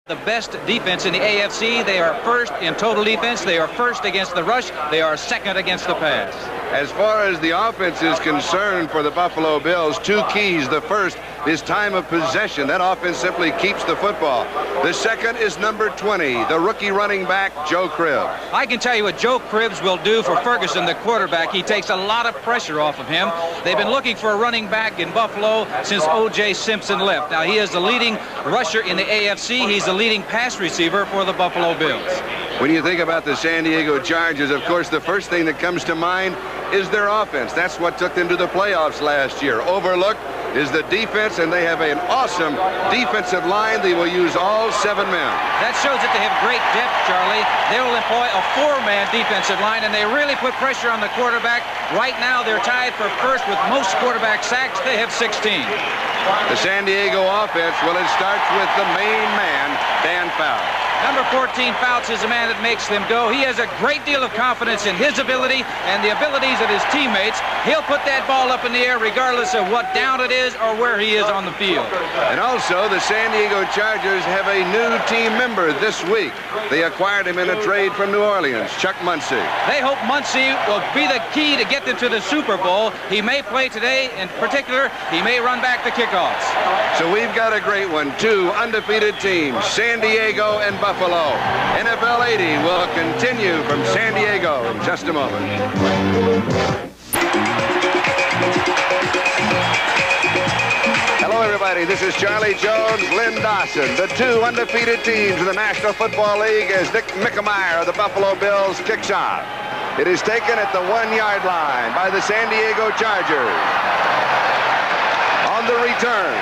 The best defense in the AFC. They are first in total defense. They are first against the rush. They are second against the pass. As far as the offense is concerned for the Buffalo Bills, two keys. The first is time of possession. That offense simply keeps the football. The second is number 20, the rookie running back, Joe Cribbs. I can tell you what Joe Cribbs will do for Ferguson, the quarterback. He takes a lot of pressure off of him. They've been looking for a running back in Buffalo since O.J. Simpson left. Now, he is the leading rusher in the AFC. He's the leading pass receiver for the Buffalo Bills. When you think about the San Diego Chargers, of course, the first thing that comes to mind is their offense. That's what took them to the playoffs last year. Overlooked is the defense, and they have an awesome defensive line. They will use all 7 men. That shows that they have great depth, Charlie. They will employ a 4-man defensive line, and they really put pressure on the quarterback. Right now, they're tied for first with most quarterback sacks. They have 16. The San Diego offense, well, it starts with the main man, Dan Fouts. Number 14, Fouts, is the man that makes them go. He has a great deal of confidence in his ability and the abilities of his teammates. He'll put that ball up in the air regardless of what down it is or where he is on the field. And also, the San Diego Chargers have a new team member this week. They acquired him in a trade from New Orleans, Chuck Muncie. They hope Muncie will be the key to get them to the Super Bowl. He may play today. In particular, he may run back the kickoffs. So we've got a great one. 2 undefeated teams, San Diego and Buffalo. NFL 80 will continue from San Diego in just a moment. Hello, everybody. This is Charlie Jones, Lynn Dawson, the 2 undefeated teams in the National Football League as Dick Mickemeyer of the Buffalo Bills kicks off. It is taken at the 1-yard line by the San Diego Chargers. On the return,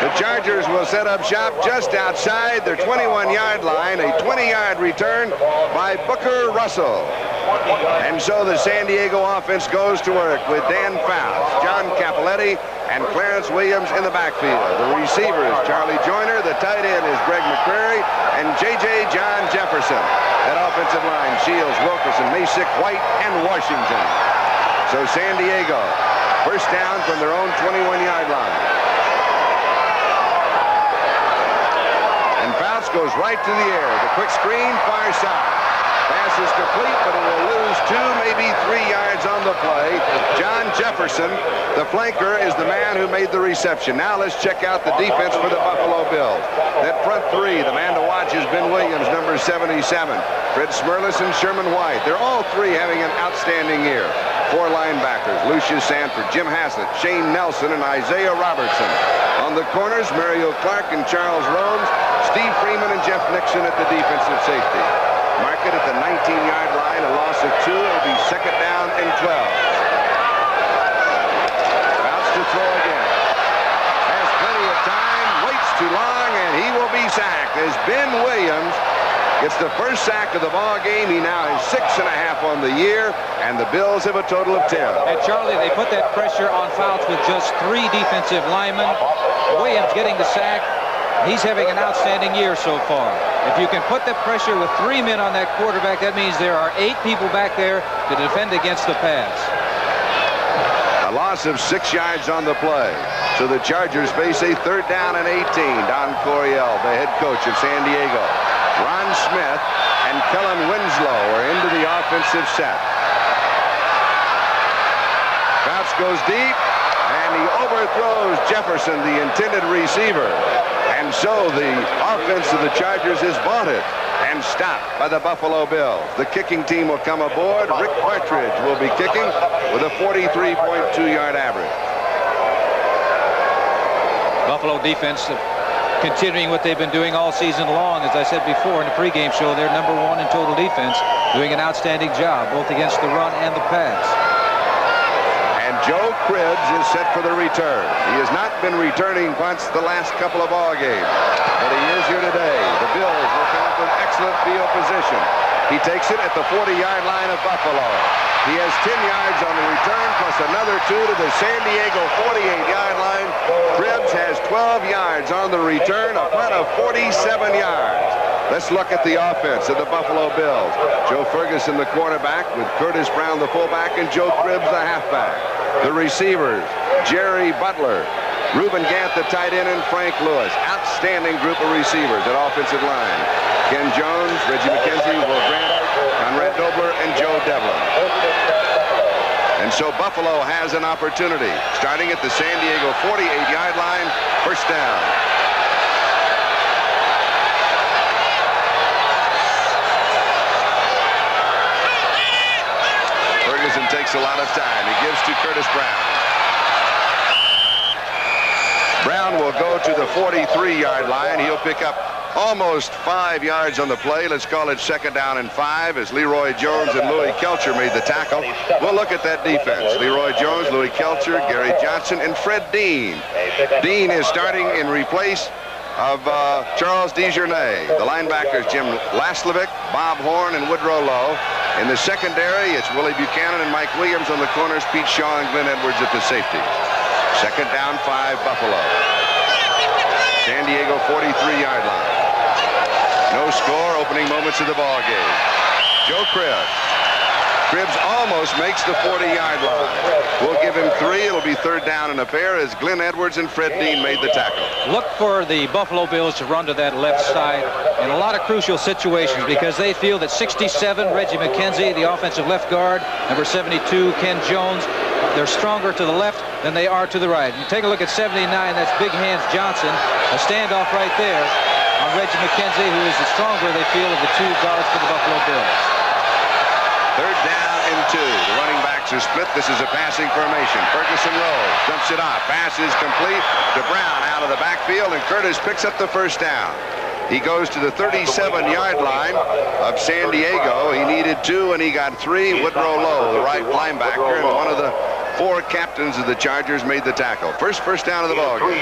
the Chargers will set up shop just outside their 21-yard line, a 20-yard return by Booker Russell. And so the San Diego offense goes to work with Dan Fouts, John Cappelletti, and Clarence Williams in the backfield. The receivers, Charlie Joyner. The tight end is Greg McCreary and J.J. John Jefferson. That offensive line, Shields, Wilkerson, Masick, White, and Washington. So San Diego, first down from their own 21-yard line. And Fouts goes right to the air. The quick screen, far side. Pass is complete, but it will lose 2, maybe 3 yards on the play. John Jefferson, the flanker, is the man who made the reception. Now let's check out the defense for the Buffalo Bills. That front 3, the man to watch is Ben Williams, number 77. Fred Smerlas and Sherman White. They're all 3 having an outstanding year. 4 linebackers, Lucius Sanford, Jim Haslett, Shane Nelson, and Isaiah Robertson. On the corners, Mario Clark and Charles Rhodes, Steve Freeman and Jeff Nixon at the defensive safety. Mark it at the 19-yard line, a loss of 2. It'll be second down and 12. Fouts to throw again. Has plenty of time, waits too long, and he will be sacked as Ben Williams gets the first sack of the ball game. He now has 6.5 on the year, and the Bills have a total of 10. And Charlie, they put that pressure on Fouts with just 3 defensive linemen. Williams getting the sack. He's having an outstanding year so far. If you can put the pressure with 3 men on that quarterback, that means there are 8 people back there to defend against the pass. A loss of 6 yards on the play. So the Chargers face a third down and 18. Don Coryell, the head coach of San Diego. Ron Smith and Kellen Winslow are into the offensive set. Fouts goes deep, and he overthrows Jefferson, the intended receiver. And so the offense of the Chargers is vaunted and stopped by the Buffalo Bills. The kicking team will come aboard. Rick Partridge will be kicking with a 43.2-yard average. Buffalo defense continuing what they've been doing all season long. As I said before in the pregame show, they're number 1 in total defense, doing an outstanding job both against the run and the pass. Joe Cribbs is set for the return. He has not been returning punts the last couple of ball games, but he is here today. The Bills will come up with excellent field position. He takes it at the 40-yard line of Buffalo. He has 10 yards on the return, plus another 2 to the San Diego 48-yard line. Cribbs has 12 yards on the return, a punt of 47 yards. Let's look at the offense of the Buffalo Bills. Joe Ferguson, the quarterback, with Curtis Brown, the fullback, and Joe Cribbs, the halfback. The receivers, Jerry Butler, Reuben Gant, the tight end, and Frank Lewis. Outstanding outstanding group of receivers at offensive line. Ken Jones, Reggie McKenzie, Will Grant, Conrad Dobler, and Joe Devlin. And so Buffalo has an opportunity. Starting at the San Diego 48-yard line, first down. Ferguson takes a lot of time. He gives to Curtis Brown. Brown will go to the 43-yard line. He'll pick up almost 5 yards on the play. Let's call it second down and 5 as Leroy Jones and Louis Kelcher made the tackle. We'll look at that defense. Leroy Jones, Louis Kelcher, Gary Johnson, and Fred Dean. Dean is starting in replace of Charles DeJournay. The linebackers, Jim Laslovic, Bob Horn, and Woodrow Lowe. In the secondary, it's Willie Buchanan and Mike Williams on the corners, Pete Shaw and Glenn Edwards at the safety. Second down, 5, Buffalo. San Diego 43-yard line. No score, opening moments of the ball game. Joe Cribbs. Cribbs almost makes the 40-yard line. We'll give him 3. It'll be third down and a pair as Glenn Edwards and Fred Dean made the tackle. Look for the Buffalo Bills to run to that left side in a lot of crucial situations because they feel that 67, Reggie McKenzie, the offensive left guard, number 72, Ken Jones, they're stronger to the left than they are to the right. You take a look at 79, that's Big Hands Johnson. A standoff right there on Reggie McKenzie, who is the stronger, they feel, of the 2 guards for the Buffalo Bills. Third down and 2. The running backs are split. This is a passing formation. Ferguson rolls, dumps it off. Pass is complete to Brown out of the backfield, and Curtis picks up the first down. He goes to the 37-yard line of San Diego. He needed 2, and he got 3. Woodrow Lowe, the right linebacker, and one of the 4 captains of the Chargers made the tackle. First down of the ball game.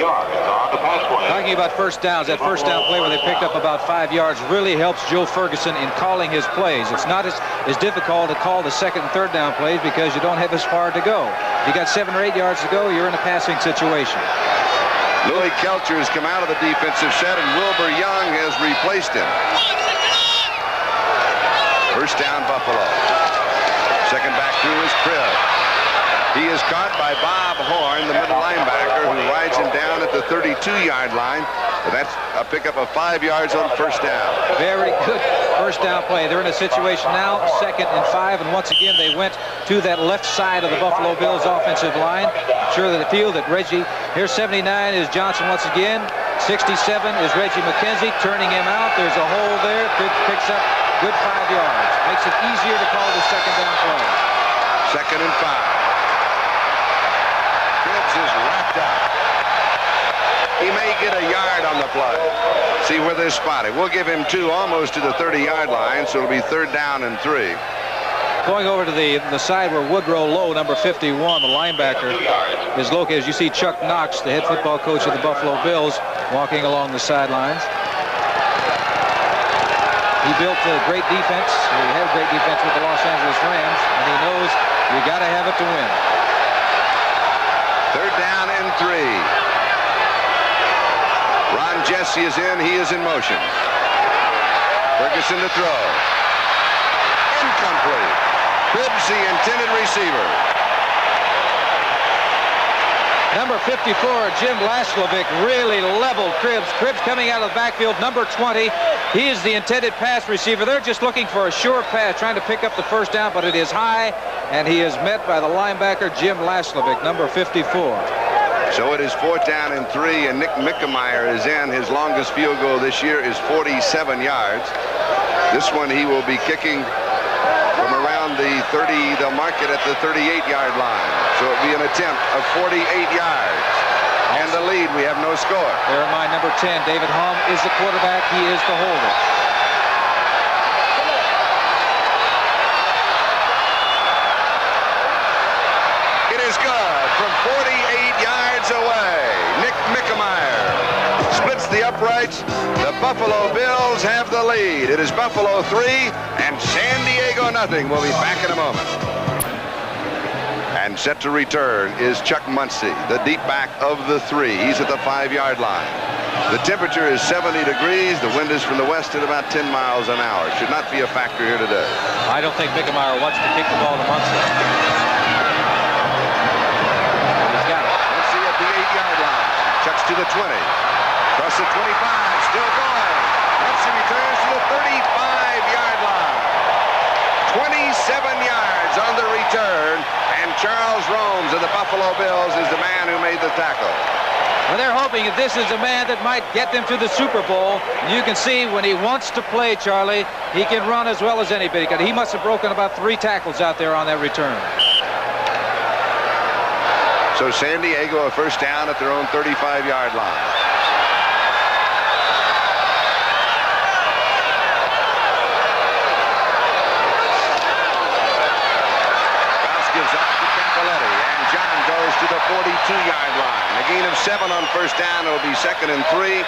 Talking about first downs, that first down play where they picked up about 5 yards really helps Joe Ferguson in calling his plays. It's not as difficult to call the second and third down plays because you don't have as far to go. If you got 7 or 8 yards to go, you're in a passing situation. Louis Kelcher has come out of the defensive set, and Wilbur Young has replaced him. First down, Buffalo. Second back through is Cribbs. He is caught by Bob Horn, the middle linebacker, who rides him down at the 32-yard line. But that's a pickup of 5 yards on first down. Very good first down play. They're in a situation now, second and 5, and once again they went to that left side of the Buffalo Bills offensive line. Sure that they feel that Reggie, here's 79 is Johnson once again. 67 is Reggie McKenzie, turning him out. There's a hole there. Picks up good 5 yards. Makes it easier to call the second down play. Second and 5. Cribbs is wrapped up. He may get a yard on the play. See where they're spotted. We'll give him 2 almost to the 30-yard line, so it'll be third down and 3. Going over to the side where Woodrow Lowe, number 51, the linebacker, is located. You see Chuck Knox, the head football coach of the Buffalo Bills, walking along the sidelines. He built a great defense. He had a great defense with the Los Angeles Rams, and he knows you got to have it to win. Third down and 3. Ron Jesse is in. He is in motion. Ferguson to throw. Incomplete. Cribbs, the intended receiver. Number 54, Jim Laslovic, really leveled Cribbs. Cribbs coming out of the backfield, number 20. He is the intended pass receiver. They're just looking for a sure pass, trying to pick up the first down, but it is high, and he is met by the linebacker, Jim Laslovic, number 54. So it is fourth down and 3, and Nick Mickemeyer is in. His longest field goal this year is 47 yards. This one he will be kicking from around the 30. They'll mark it at the 38-yard line. So it'll be an attempt of 48 yards. And the lead, we have no score. Bear in mind, number 10, David Hom is the quarterback. He is the holder. It is good from 48 yards away. Nick Mickemeyer splits the uprights. The Buffalo Bills have the lead. It is Buffalo 3 and San Diego nothing. We'll be back in a moment. And set to return is Chuck Muncie, the deep back of the 3. He's at the 5-yard line. The temperature is 70 degrees. The wind is from the west at about 10 miles an hour. Should not be a factor here today. I don't think Mickemeyer wants to kick the ball to Muncie. He's got it. Muncie at the 8-yard line. Chucks to the 20. Across the 25, still going. Pepsi returns to the 35-yard line. 27 yards on the return, and Charles Romes of the Buffalo Bills is the man who made the tackle. Well, they're hoping that this is a man that might get them to the Super Bowl. You can see when he wants to play, Charlie, he can run as well as anybody. He must have broken about 3 tackles out there on that return. So San Diego a first down at their own 35-yard line. Bounce gives up to Cappelletti, and John goes to the 42-yard line. A gain of 7 on first down. It'll be 2nd and 3.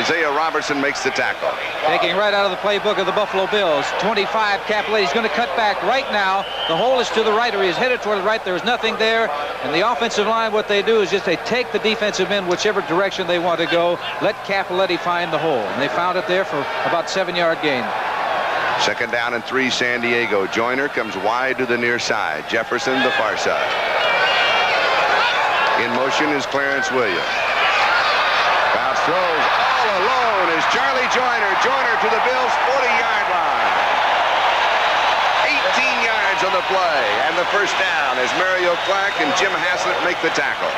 Isaiah Robertson makes the tackle. Taking right out of the playbook of the Buffalo Bills. 25, Cappelletti's going to cut back right now. The hole is to the right, or he is headed toward the right. There's nothing there. And the offensive line, what they do is just they take the defensive men whichever direction they want to go. Let Cappelletti find the hole. And they found it there for about 7-yard gain. 2nd down and 3, San Diego. Joyner comes wide to the near side. Jefferson the far side. In motion is Clarence Williams. Bounce throws all alone is Charlie Joyner. Joyner to the Bills' 40-yard line. 18 yards on the play, and the first down as Mario Clark and Jim Haslett make the tackle.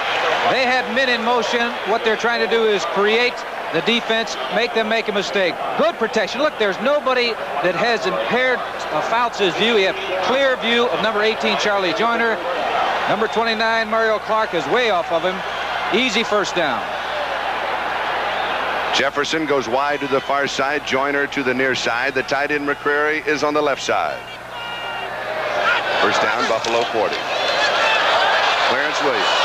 They had men in motion. What they're trying to do is create the defense, make them make a mistake. Good protection. Look, there's nobody that has impaired Fouts' view. He had clear view of number 18, Charlie Joyner. Number 29, Mario Clark, is way off of him. Easy first down. Jefferson goes wide to the far side. Joyner to the near side. The tight end McCreary is on the left side. First down, Buffalo 40. Clarence Williams.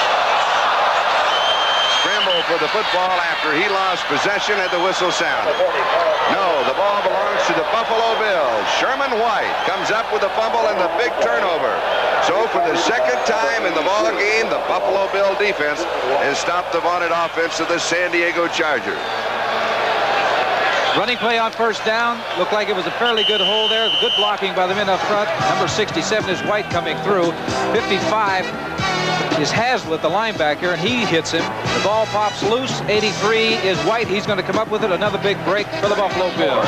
Scramble for the football after he lost possession at the whistle sound. No, the ball belongs to the Buffalo Bills. Sherman White comes up with a fumble and the big turnover. So for the 2nd time in the ball game, the Buffalo Bill defense has stopped the vaunted offense of the San Diego Chargers. Running play on first down. Looked like it was a fairly good hole there. Good blocking by the men up front. Number 67 is White coming through. 55 is Haslett, the linebacker, and he hits him. The ball pops loose. 83 is White. He's going to come up with it. Another big break for the Buffalo Bills.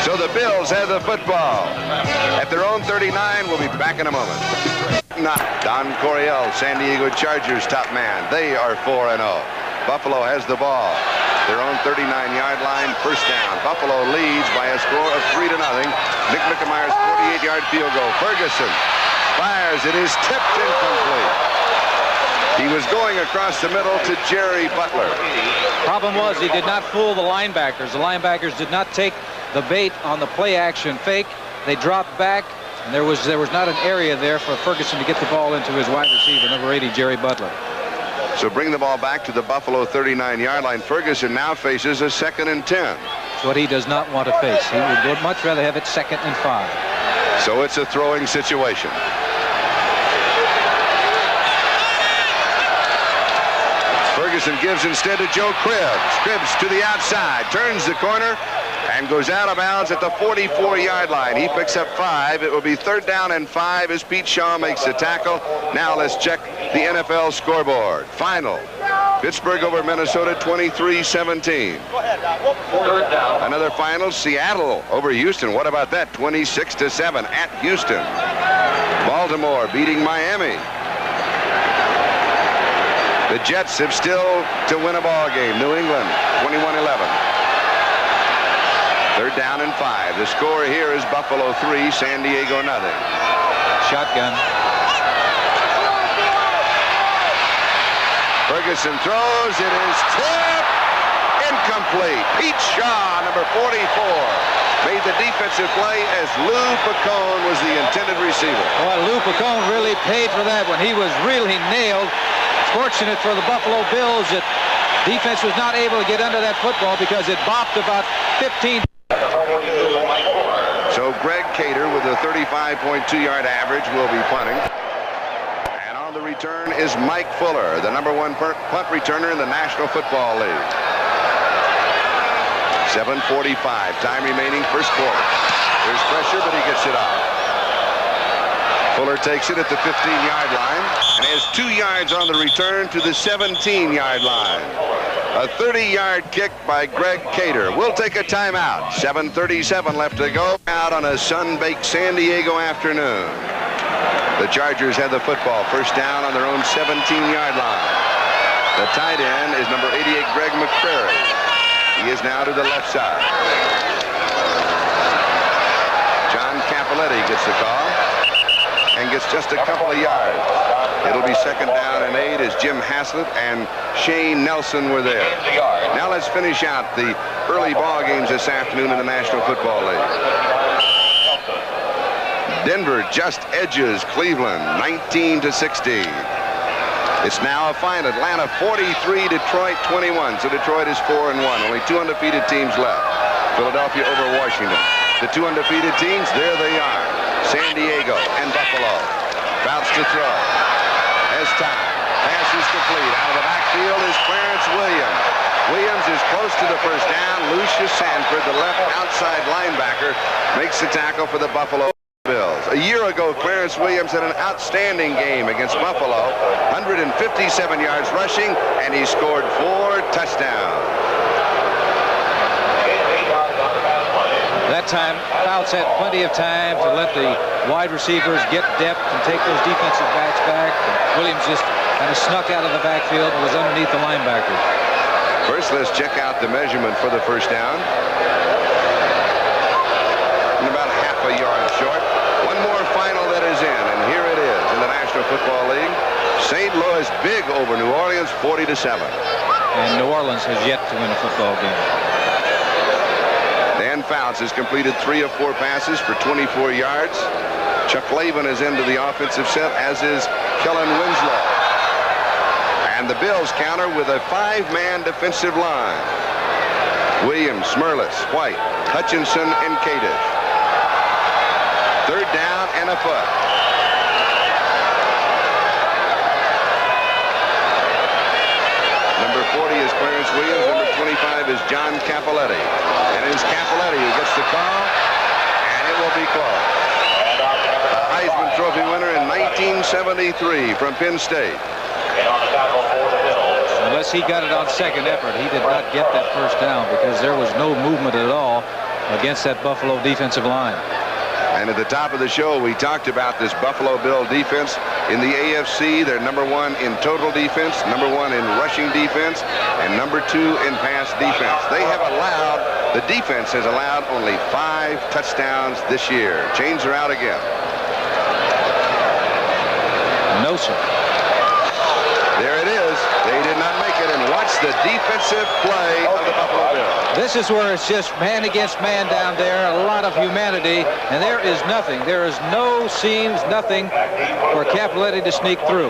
So the Bills have the football at their own 39. We'll be back in a moment. Don Coryell, San Diego Chargers top man. They are 4-0. Buffalo has the ball. Their own 39-yard line, first down. Buffalo leads by a score of 3-0. Nick Mickemeier's 48-yard field goal. Ferguson fires. It is tipped incomplete. He was going across the middle to Jerry Butler. Problem was he did not fool the linebackers. The linebackers did not take the bait on the play-action fake. They dropped back, and there was not an area there for Ferguson to get the ball into his wide receiver, number 80, Jerry Butler. So bring the ball back to the Buffalo 39-yard line. Ferguson now faces a 2nd and 10. That's what he does not want to face. He would much rather have it 2nd and 5. So it's a throwing situation. Ferguson gives instead to Joe Cribbs. Cribbs to the outside, turns the corner, and goes out of bounds at the 44-yard line. He picks up 5. It will be 3rd down and 5 as Pete Shaw makes the tackle. Now let's check the NFL scoreboard. Final, Pittsburgh over Minnesota, 23-17. Another final, Seattle over Houston. What about that? 26-7 at Houston. Baltimore beating Miami. The Jets have still to win a ball game. New England, 21-11. 3rd down and 5. The score here is Buffalo 3, San Diego nothing. Shotgun. Ferguson throws. It is tipped. Incomplete. Pete Shaw, number 44, made the defensive play as Lou Picone was the intended receiver. Boy, Lou Picone really paid for that one. He was really nailed. Fortunate for the Buffalo Bills that defense was not able to get under that football because it bopped about 15. So Greg Cater with a 35.2-yard average will be punting. And on the return is Mike Fuller, the number 1 punt returner in the National Football League. 7:45, time remaining, first quarter. There's pressure, but he gets it off. Fuller takes it at the 15-yard line and has 2 yards on the return to the 17-yard line. A 30-yard kick by Greg Cater. We'll take a timeout. 7:37 left to go. Out on a sun-baked San Diego afternoon. The Chargers have the football. First down on their own 17-yard line. The tight end is number 88, Greg McCrary. He is now to the left side. John Capoletti gets the call and gets just a couple of yards. It'll be second down and 8 as Jim Haslett and Shane Nelson were there. Now let's finish out the early ball games this afternoon in the National Football League. Denver just edges Cleveland 19-16. It's now a fine. Atlanta 43, Detroit 21. So Detroit is 4-1. Only 2 undefeated teams left. Philadelphia over Washington. The 2 undefeated teams, there they are. San Diego and Buffalo. Bounce to throw. Has time. Pass is complete. Out of the backfield is Clarence Williams. Williams is close to the first down. Lucius Sanford, the left outside linebacker, makes the tackle for the Buffalo Bills. A year ago, Clarence Williams had an outstanding game against Buffalo. 157 yards rushing, and he scored 4 touchdowns. That time, Fouts had plenty of time to let the wide receivers get depth and take those defensive backs back. Williams just kind of snuck out of the backfield and was underneath the linebackers. First, let's check out the measurement for the first down. And about half a yard short. One more final that is in, and here it is in the National Football League. St. Louis big over New Orleans, 40-7. And New Orleans has yet to win a football game. Dan Fouts has completed 3 of 4 passes for 24 yards. Chuck Lavin is into the offensive set, as is Kellen Winslow. And the Bills counter with a 5-man defensive line. Williams, Smerlis, White, Hutchinson, and Kadish. Third down and a foot. Number 40 is Clarence Williams. Number 25 is John Capoletti. And it is Capoletti who gets the call, and it will be called. A Heisman Trophy winner in 1973 from Penn State. Unless he got it on second effort, he did not get that first down because there was no movement at all against that Buffalo defensive line. And at the top of the show, we talked about this Buffalo Bill defense. In the AFC, they're number 1 in total defense, number 1 in rushing defense, and number 2 in pass defense. They have allowed, the defense has allowed only 5 touchdowns this year. Chains are out again. No, sir. There it is. They did not make it. And watch the defensive play of the Buffalo Bills. This is where it's just man against man down there, a lot of humanity, and there is nothing. There is no seams, nothing for Capoletti to sneak through.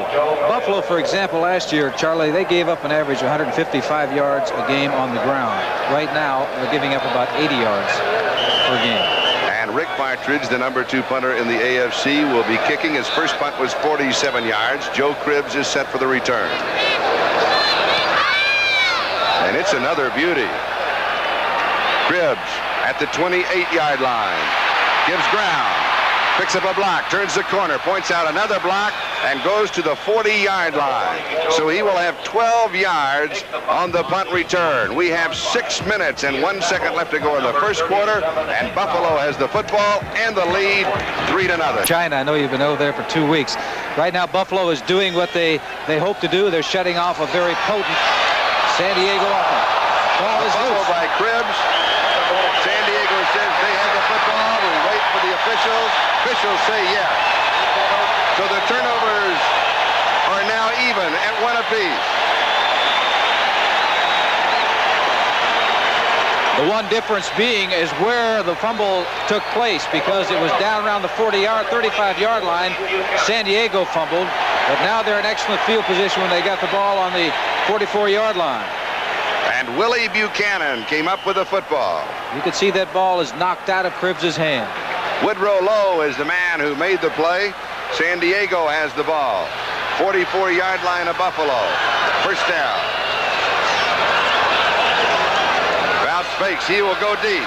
Buffalo, for example, last year, Charlie, they gave up an average of 155 yards a game on the ground. Right now, they're giving up about 80 yards per game. And Rick Partridge, the number 2 punter in the AFC, will be kicking. His first punt was 47 yards. Joe Cribbs is set for the return. And it's another beauty. Cribbs at the 28-yard line. Gives ground. Picks up a block. Turns the corner. Points out another block and goes to the 40-yard line. So he will have 12 yards on the punt return. We have 6 minutes and 1 second left to go in the first quarter. And Buffalo has the football and the lead 3-0. China, I know you've been over there for 2 weeks. Right now, Buffalo is doing what they hope to do. They're shutting off a very potent San Diego offense. Ball is loose by Cribbs. San Diego says they have the football. We wait for the officials. Officials say yes. So the turnovers are now even at 1 apiece. The one difference being is where the fumble took place, because it was down around the 35-yard line. San Diego fumbled, but now they're in excellent field position when they got the ball on the 44-yard line. And Willie Buchanan came up with the football. You could see that ball is knocked out of Cribbs' hand. Woodrow Lowe is the man who made the play. San Diego has the ball. 44-yard line of Buffalo. First down. Fouts fakes. He will go deep.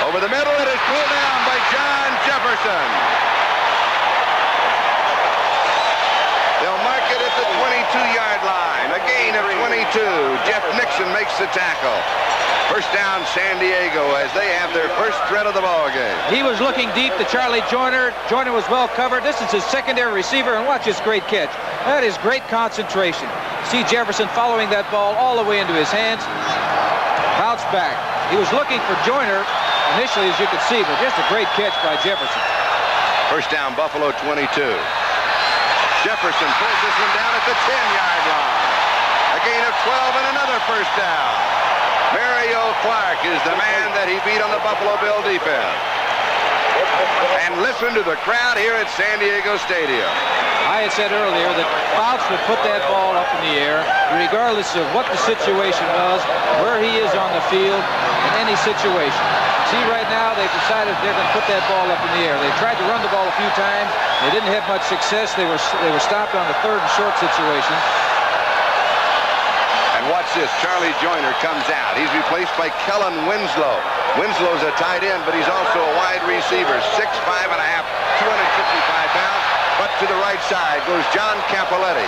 Over the middle, it is pulled down by John Jefferson. They'll mark it at the 22-yard line. A gain of 22. Jeff Nixon makes the tackle. First down, San Diego, as they have their first threat of the ball game. He was looking deep to Charlie Joyner. Joyner was well covered. This is his secondary receiver, and watch this great catch. That is great concentration. See Jefferson following that ball all the way into his hands. Bounce back. He was looking for Joyner initially, as you can see, but just a great catch by Jefferson. First down, Buffalo 22. Jefferson pulls this one down at the 10-yard line. A gain of 12 and another first down. Mario Clark is the man that he beat on the Buffalo Bill defense. And listen to the crowd here at San Diego Stadium. I had said earlier that Fouts would put that ball up in the air regardless of what the situation was, where he is on the field, in any situation. See, right now they've decided they're going to put that ball up in the air. They tried to run the ball a few times. They didn't have much success. They were stopped on the third and short situation. Watch this. Charlie Joyner comes out. He's replaced by Kellen Winslow. Winslow's a tight end, but he's also a wide receiver. 6'5 and a half, 255 pounds. But to the right side goes John Capoletti.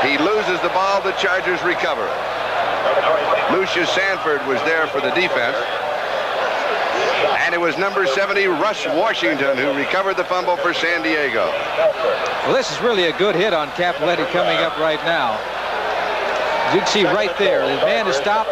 He loses the ball. The Chargers recover it. Lucius Sanford was there for the defense. And it was number 70, Russ Washington, who recovered the fumble for San Diego. Well, this is really a good hit on Capoletti coming up right now. You can see right there, the man is stopped,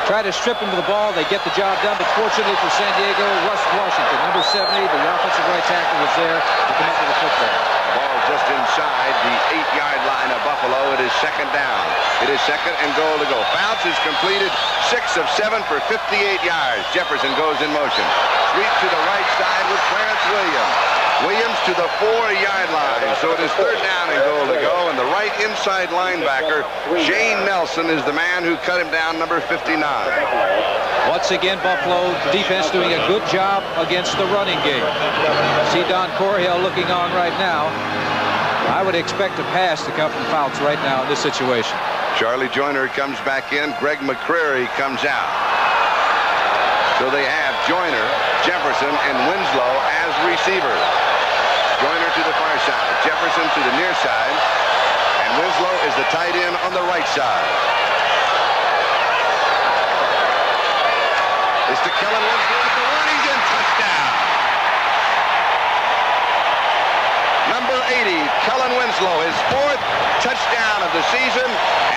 try to strip him to the ball, they get the job done, but fortunately for San Diego, Russ Washington, number 70, the offensive right tackle, was there to come up with the football. Ball just inside the 8-yard line of Buffalo. It is second down. It is second and goal to go. Fouts has completed 6 of 7 for 58 yards. Jefferson goes in motion. Sweep to the right side with Clarence Williams. Williams to the 4-yard line. So it is third down and goal to go. And the right inside linebacker, Shane Nelson, is the man who cut him down, number 59. Once again, Buffalo defense doing a good job against the running game. See Don Coryell looking on right now. I would expect a pass to come from Fouts right now in this situation. Charlie Joyner comes back in. Greg McCreary comes out. So they have Joyner, Jefferson, and Winslow as receivers. Joyner to the far side, Jefferson to the near side, and Winslow is the tight end on the right side. It's to Kellen Winslow at the one. He's in. Touchdown. Number 80, Kellen Winslow, his 4th touchdown of the season,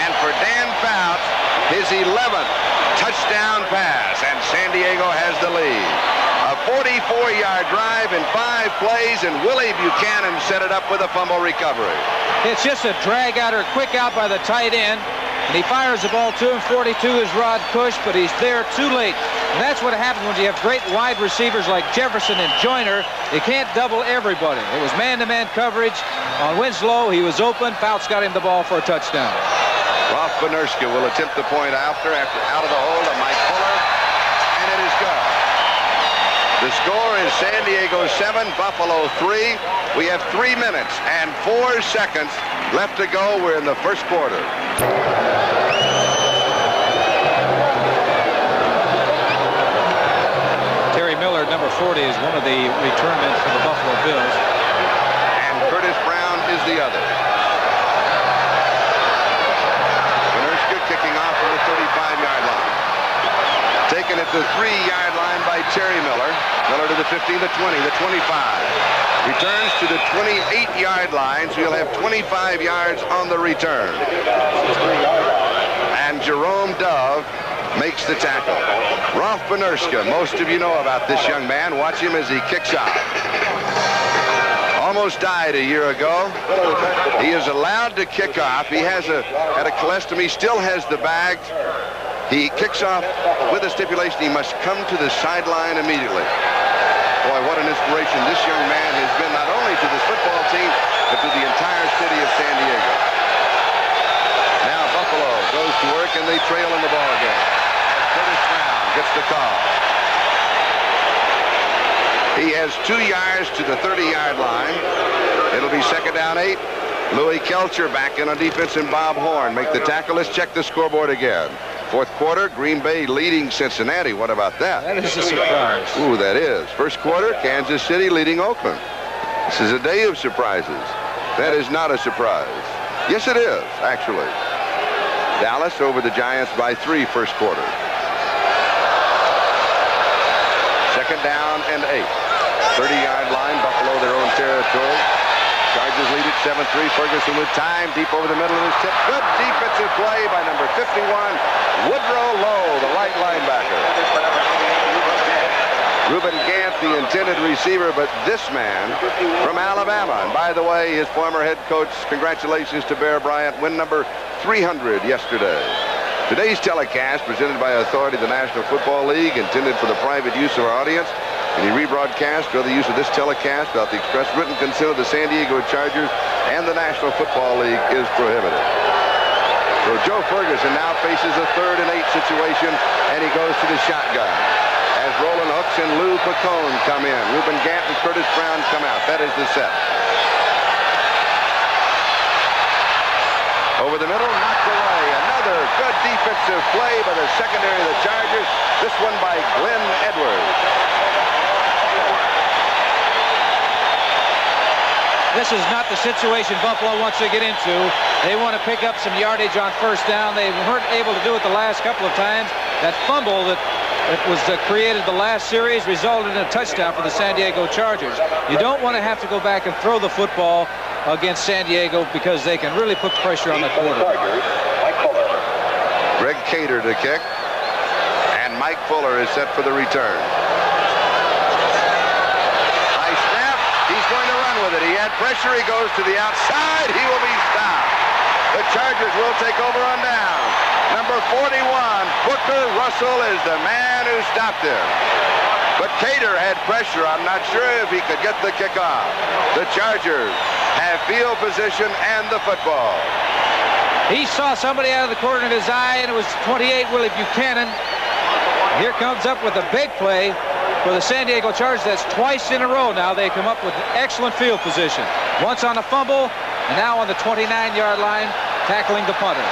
and for Dan Fouts, his 11th touchdown pass, and San Diego has the lead. A 44-yard drive in 5 plays, and Willie Buchanan set it up with a fumble recovery. It's just a drag out or quick out by the tight end, and he fires the ball to him. 42 is Rod Cush, but he's there too late. And that's what happens when you have great wide receivers like Jefferson and Joyner. You can't double everybody. It was man-to-man coverage on Winslow. He was open. Fouts got him the ball for a touchdown. Ralph Benerska will attempt the point out of the hole to Mike Fuller, and it is good. The score is San Diego 7, Buffalo 3. We have 3 minutes and 4 seconds left to go. We're in the first quarter. Terry Miller, number 40, is one of the return men for the Buffalo Bills. And Curtis Brown is the other. Benerska kicking off from the 35-yard line. Taken at the 3-yard line by Terry Miller. Miller to the 15, the 20, the 25. Returns to the 28-yard line, so you'll have 25 yards on the return. And Jerome Dove makes the tackle. Ralph Benerska, most of you know about this young man. Watch him as he kicks off. Almost died a year ago. He is allowed to kick off. He has had a colostomy, still has the bag. He kicks off with a stipulation he must come to the sideline immediately. Boy, what an inspiration this young man has been, not only to this football team, but to the entire city of San Diego. Now Buffalo goes to work, and they trail in the ball game. Curtis Brown gets the call. He has 2 yards to the 30-yard line. It'll be second down 8. Louis Kelcher back in on defense, and Bob Horn make the tackle. Let's check the scoreboard again. Fourth quarter, Green Bay leading Cincinnati. What about that? That is a surprise. Ooh, that is. First quarter, Kansas City leading Oakland. This is a day of surprises. That is not a surprise. Yes, it is, actually. Dallas over the Giants by 3 first quarter. Second down and 8. 30-yard line, Buffalo, their own territory. Chargers lead at 7-3. Ferguson with time, deep over the middle of his tip. Good defensive play by number 51, Woodrow Lowe, the right linebacker. Reuben Gant, the intended receiver, but this man from Alabama. And by the way, his former head coach, congratulations to Bear Bryant, win number 300 yesterday. Today's telecast, presented by authority of the National Football League, intended for the private use of our audience. Any rebroadcast or other use of this telecast without the express written consent of the San Diego Chargers and the National Football League is prohibited. So Joe Ferguson now faces a 3rd and 8 situation, and he goes to the shotgun. As Roland Hooks and Lou Picone come in, Reuben Gant and Curtis Brown come out. That is the set. Over the middle, knocked away. Another good defensive play by the secondary of the Chargers. This one by Glenn Edwards. This is not the situation Buffalo wants to get into. They want to pick up some yardage on first down. They weren't able to do it the last couple of times. That fumble that was created the last series resulted in a touchdown for the San Diego Chargers. You don't want to have to go back and throw the football against San Diego because they can really put pressure on the quarterback. Greg Cater to kick, and Mike Fuller is set for the return. High snap. He's going to run with it. He had pressure. He goes to the outside. He will be stopped. The Chargers will take over on down. Number 41, Booker Russell, is the man who stopped him. But Cater had pressure. I'm not sure if he could get the kickoff. The Chargers have field position and the football. He saw somebody out of the corner of his eye, and it was 28, Willie Buchanan. Here comes up with a big play for the San Diego Chargers. That's twice in a row now they come up with excellent field position. Once on a fumble, and now on the 29-yard line, tackling the punter.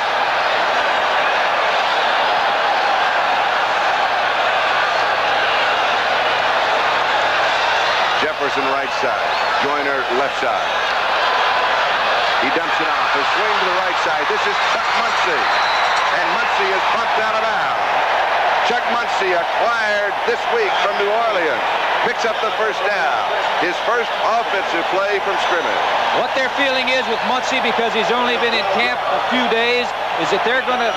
Jefferson right side, Joyner left side. He dumps it off, a swing to the right side. This is Chuck Muncie, and Muncie is bumped out of bounds. Chuck Muncie, acquired this week from New Orleans, picks up the first down. His first offensive play from scrimmage. What their feeling is with Muncie, because he's only been in camp a few days, is that they're going to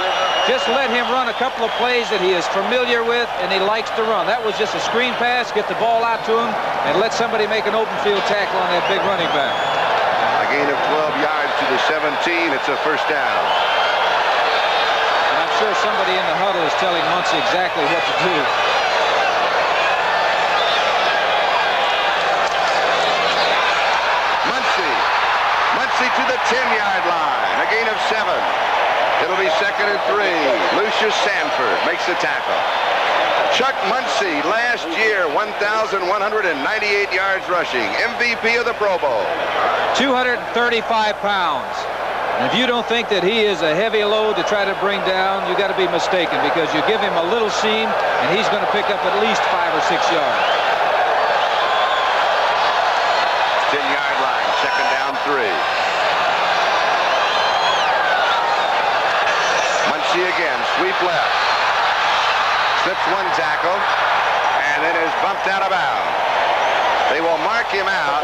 just let him run a couple of plays that he is familiar with and he likes to run. That was just a screen pass, get the ball out to him, and let somebody make an open field tackle on that big running back. A gain of 12 yards to the 17. It's a first down. And I'm sure somebody in the huddle is telling Muncie exactly what to do. Muncie to the 10-yard line. A gain of 7. It'll be 2nd and 3. Lucius Sanford makes the tackle. Chuck Muncie, last year, 1,198 yards rushing. MVP of the Pro Bowl. 235 pounds. And if you don't think that he is a heavy load to try to bring down, you got to be mistaken, because you give him a little seam and he's going to pick up at least 5 or 6 yards. 10-yard line, 2nd down 3. Muncie again, sweep left. Slips one tackle and then is bumped out of bounds. They will mark him out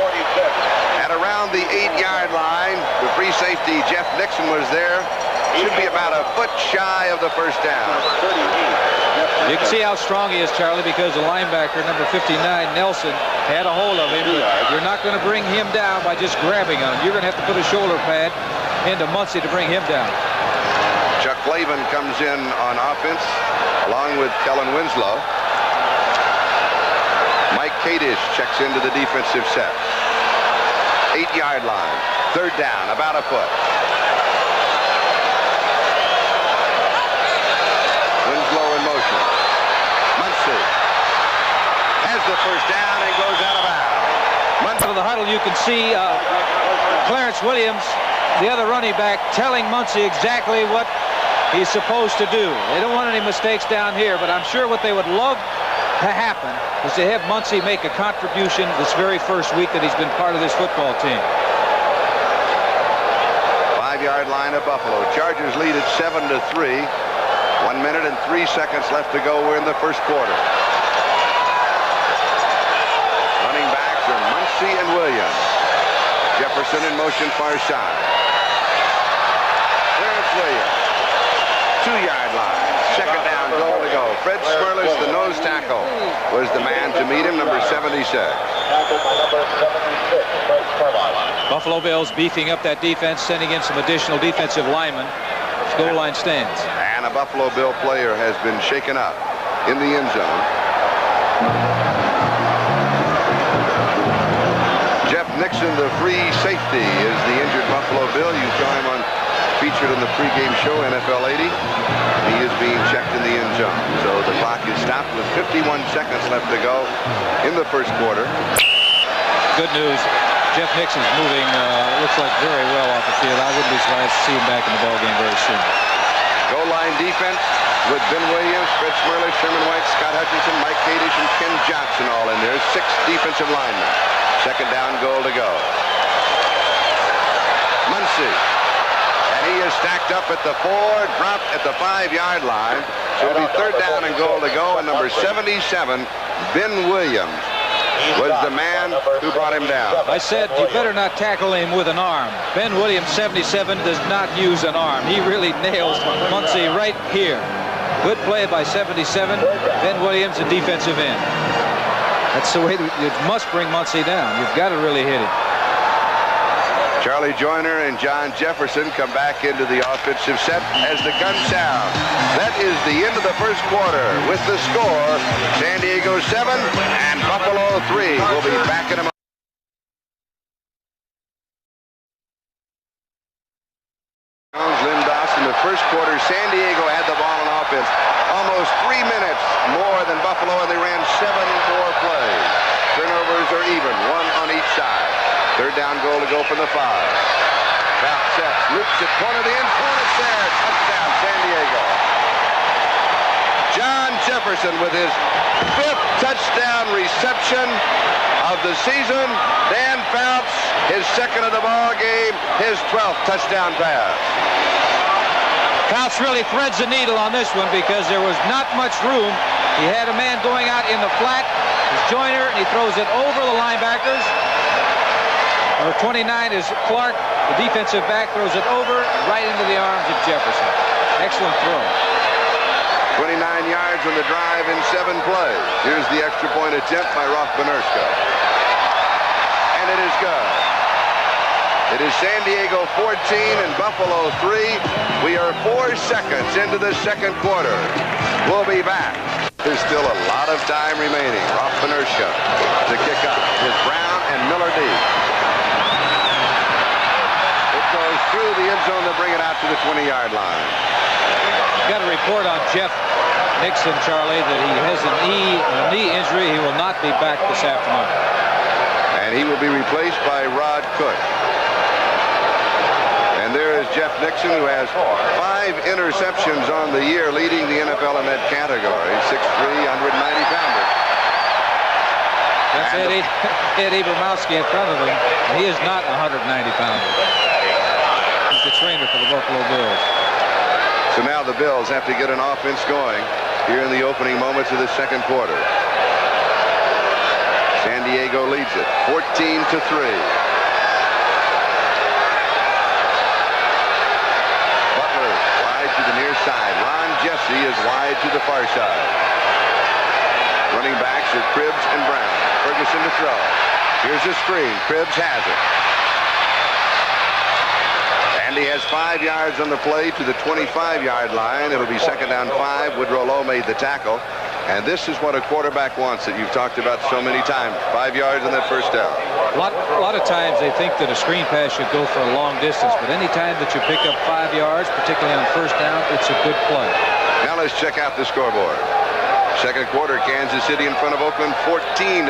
at around the 8-yard line. The free safety, Jeff Nixon, was there. Should be about a foot shy of the first down. You can see how strong he is, Charlie, because the linebacker, number 59, Nelson, had a hold of him. But you're not going to bring him down by just grabbing on him. You're going to have to put a shoulder pad into Muncie to bring him down. Chuck Flavin comes in on offense, along with Kellen Winslow. Mike Kadish checks into the defensive set. 8-yard line, 3rd down, about a foot. Winslow in motion. Muncie has the first down and goes out of bounds. Muncie to the huddle, you can see Clarence Williams, the other running back, telling Muncie exactly what he's supposed to do. They don't want any mistakes down here, but I'm sure what they would love to happen is to have Muncie make a contribution this very first week that he's been part of this football team. 5-yard line of Buffalo. Chargers lead at 7-3. 1 minute and 3 seconds left to go. We're in the first quarter. Running backs are Muncy and Williams. Jefferson in motion far side. Clarence Williams. 2-yard line. Second down, goal to go. Fred Smerlas, the nose tackle, was the man to meet him, number 76. Buffalo Bills beefing up that defense, sending in some additional defensive linemen. Goal line stands. And a Buffalo Bill player has been shaken up in the end zone. Jeff Nixon, the free safety, is the injured Buffalo Bill. You saw him featured in the pregame show, NFL 80. He is being checked in the end zone. So the clock is stopped with 51 seconds left to go in the first quarter. Good news. Jeff Nixon's moving, looks like very well off the field. I wouldn't be surprised to see him back in the ballgame very soon. Goal line defense with Ben Williams, Fred Smerlas, Sherman White, Scott Hutchinson, Mike Kadish, and Ken Johnson all in there. 6 defensive linemen. Second down, goal to go. Muncy. He is stacked up at the 4, dropped at the 5-yard line. So it'll be third down and goal to go. And number 77, Ben Williams, was the man who brought him down. I said you better not tackle him with an arm. Ben Williams, 77, does not use an arm. He really nails Muncy right here. Good play by 77. Ben Williams, a defensive end. That's the way you must bring Muncy down. You've got to really hit him. Charlie Joyner and John Jefferson come back into the offensive set as the gun sounds. That is the end of the first quarter with the score, San Diego 7 and Buffalo 3. We'll be back in a moment. Lindos in the first quarter. San Diego had the ball on offense almost 3 minutes more than Buffalo, and they ran 7 more plays. Turnovers are even, 1 on each side. Third down, goal to go from the 5. Back sets, loops at corner of the end zone. It's there. Touchdown, San Diego. John Jefferson with his 5th touchdown reception of the season. Dan Fouts, his 2nd of the ball game, his 12th touchdown pass. Fouts really threads the needle on this one because there was not much room. He had a man going out in the flat. It's Joyner, and he throws it over the linebackers. Number 29 is Clark. The defensive back throws it over right into the arms of Jefferson. Excellent throw. 29 yards on the drive in 7 plays. Here's the extra point attempt by Rolf Benirschke. And it is good. It is San Diego 14 and Buffalo 3. We are 4 seconds into the second quarter. We'll be back. There's still a lot of time remaining. Rolf Benirschke to kick up with Brown and Miller D. Goes through the end zone to bring it out to the 20-yard line. Got a report on Jeff Nixon, Charlie, that he has a knee injury. He will not be back this afternoon. And he will be replaced by Rod Cook. And there is Jeff Nixon, who has 5 interceptions on the year, leading the NFL in that category. 6'3", 190-pounder. That's Ed Abramowski in front of him. And he is not a 190-pounder. The trainer for the Buffalo Bills. So now the Bills have to get an offense going here in the opening moments of the second quarter. San Diego leads it 14-3. Butler wide to the near side. Ron Jesse is wide to the far side. Running backs are Cribbs and Brown. Ferguson to throw. Here's the screen. Cribbs has it. And he has 5 yards on the play to the 25-yard line. It'll be second down 5. Woodrow Lowe made the tackle. And this is what a quarterback wants that you've talked about so many times. 5 yards on that first down. A lot of times they think that a screen pass should go for a long distance. But any time that you pick up 5 yards, particularly on first down, it's a good play. Now let's check out the scoreboard. Second quarter, Kansas City in front of Oakland, 14-0.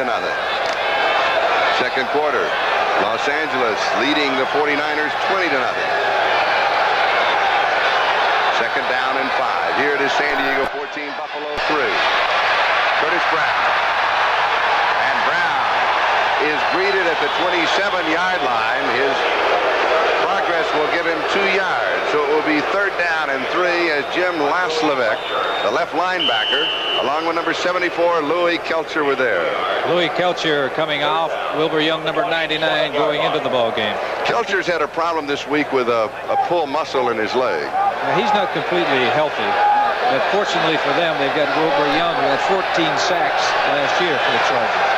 Second quarter, Los Angeles leading the 49ers 20-0. Second down and 5. Here it is San Diego 14, Buffalo 3. Curtis Brown. And Brown is greeted at the 27-yard line. His progress progress will give him 2 yards. So it will be 3rd down and 3 as Jim Laslovic, the left linebacker, along with number 74, Louis Kelcher, were there. Louis Kelcher coming off. Wilbur Young, number 99, going into the ball game. Kelcher's had a problem this week with a pull muscle in his leg. Now, he's not completely healthy. But fortunately for them, they've got Wilbur Young, who had 14 sacks last year for the Chargers.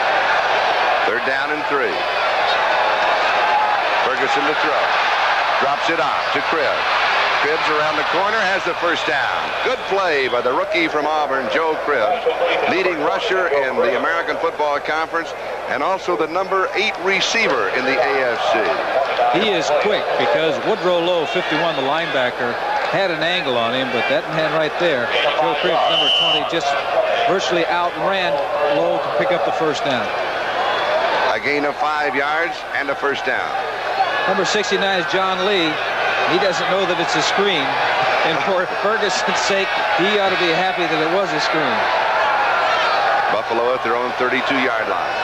3rd down and 3. Ferguson to throw. Drops it off to Cribbs. Cribbs around the corner, has the 1st down. Good play by the rookie from Auburn, Joe Cribbs, leading rusher in the American Football Conference and also the number 8 receiver in the AFC. He is quick because Woodrow Lowe, 51, the linebacker, had an angle on him, but that man right there, Joe Cribbs, number 20, just virtually outran Lowe to pick up the 1st down. A gain of 5 yards and a 1st down. Number 69 is John Lee. He doesn't know that it's a screen, and for Ferguson's sake, he ought to be happy that it was a screen. Buffalo at their own 32-yard line.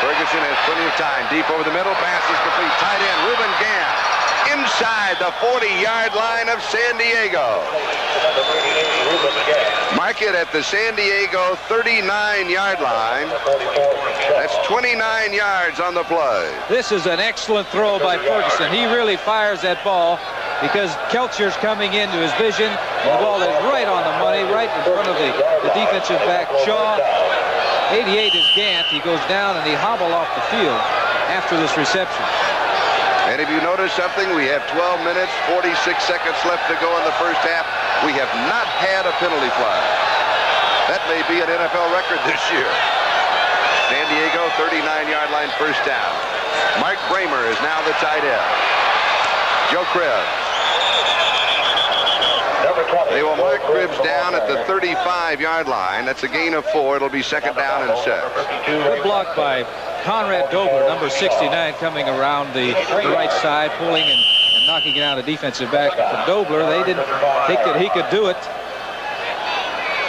Ferguson has plenty of time. Deep over the middle. Pass is complete. Tight end Reuben Gant inside the 40-yard line of San Diego. Mark it at the San Diego 39-yard line. That's 29 yards on the play. This is an excellent throw by Ferguson. He really fires that ball because Kelcher's coming into his vision. And the ball is right on the money, right in front of the defensive back, Shaw. 88 is Gant. He goes down and he hobbled off the field after this reception. And if you notice something, we have 12 minutes, 46 seconds left to go in the 1st half. We have not had a penalty flag. That may be an NFL record this year. San Diego, 39-yard line, 1st down. Mark Bramer is now the tight end. Joe Cribbs. They will mark Cribbs down at the 35-yard line. That's a gain of 4. It'll be 2nd down and 6. Good block by Conrad Dobler, number 69, coming around the right side, pulling and knocking it out a defensive back. For Dobler, they didn't think that he could do it.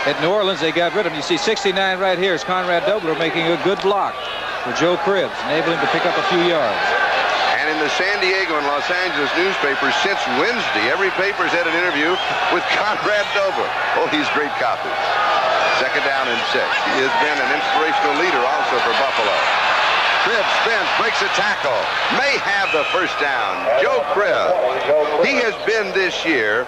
At New Orleans, they got rid of him. You see 69 right here is Conrad Dobler making a good block for Joe Cribbs, enabling him to pick up a few yards. And in the San Diego and Los Angeles newspapers since Wednesday, every paper's had an interview with Conrad Dobler. Oh, he's great copy. 2nd down and 6. He has been an inspirational leader also for Buffalo. Cribbs spins, breaks a tackle, may have the 1st down. Joe Cribbs, he has been this year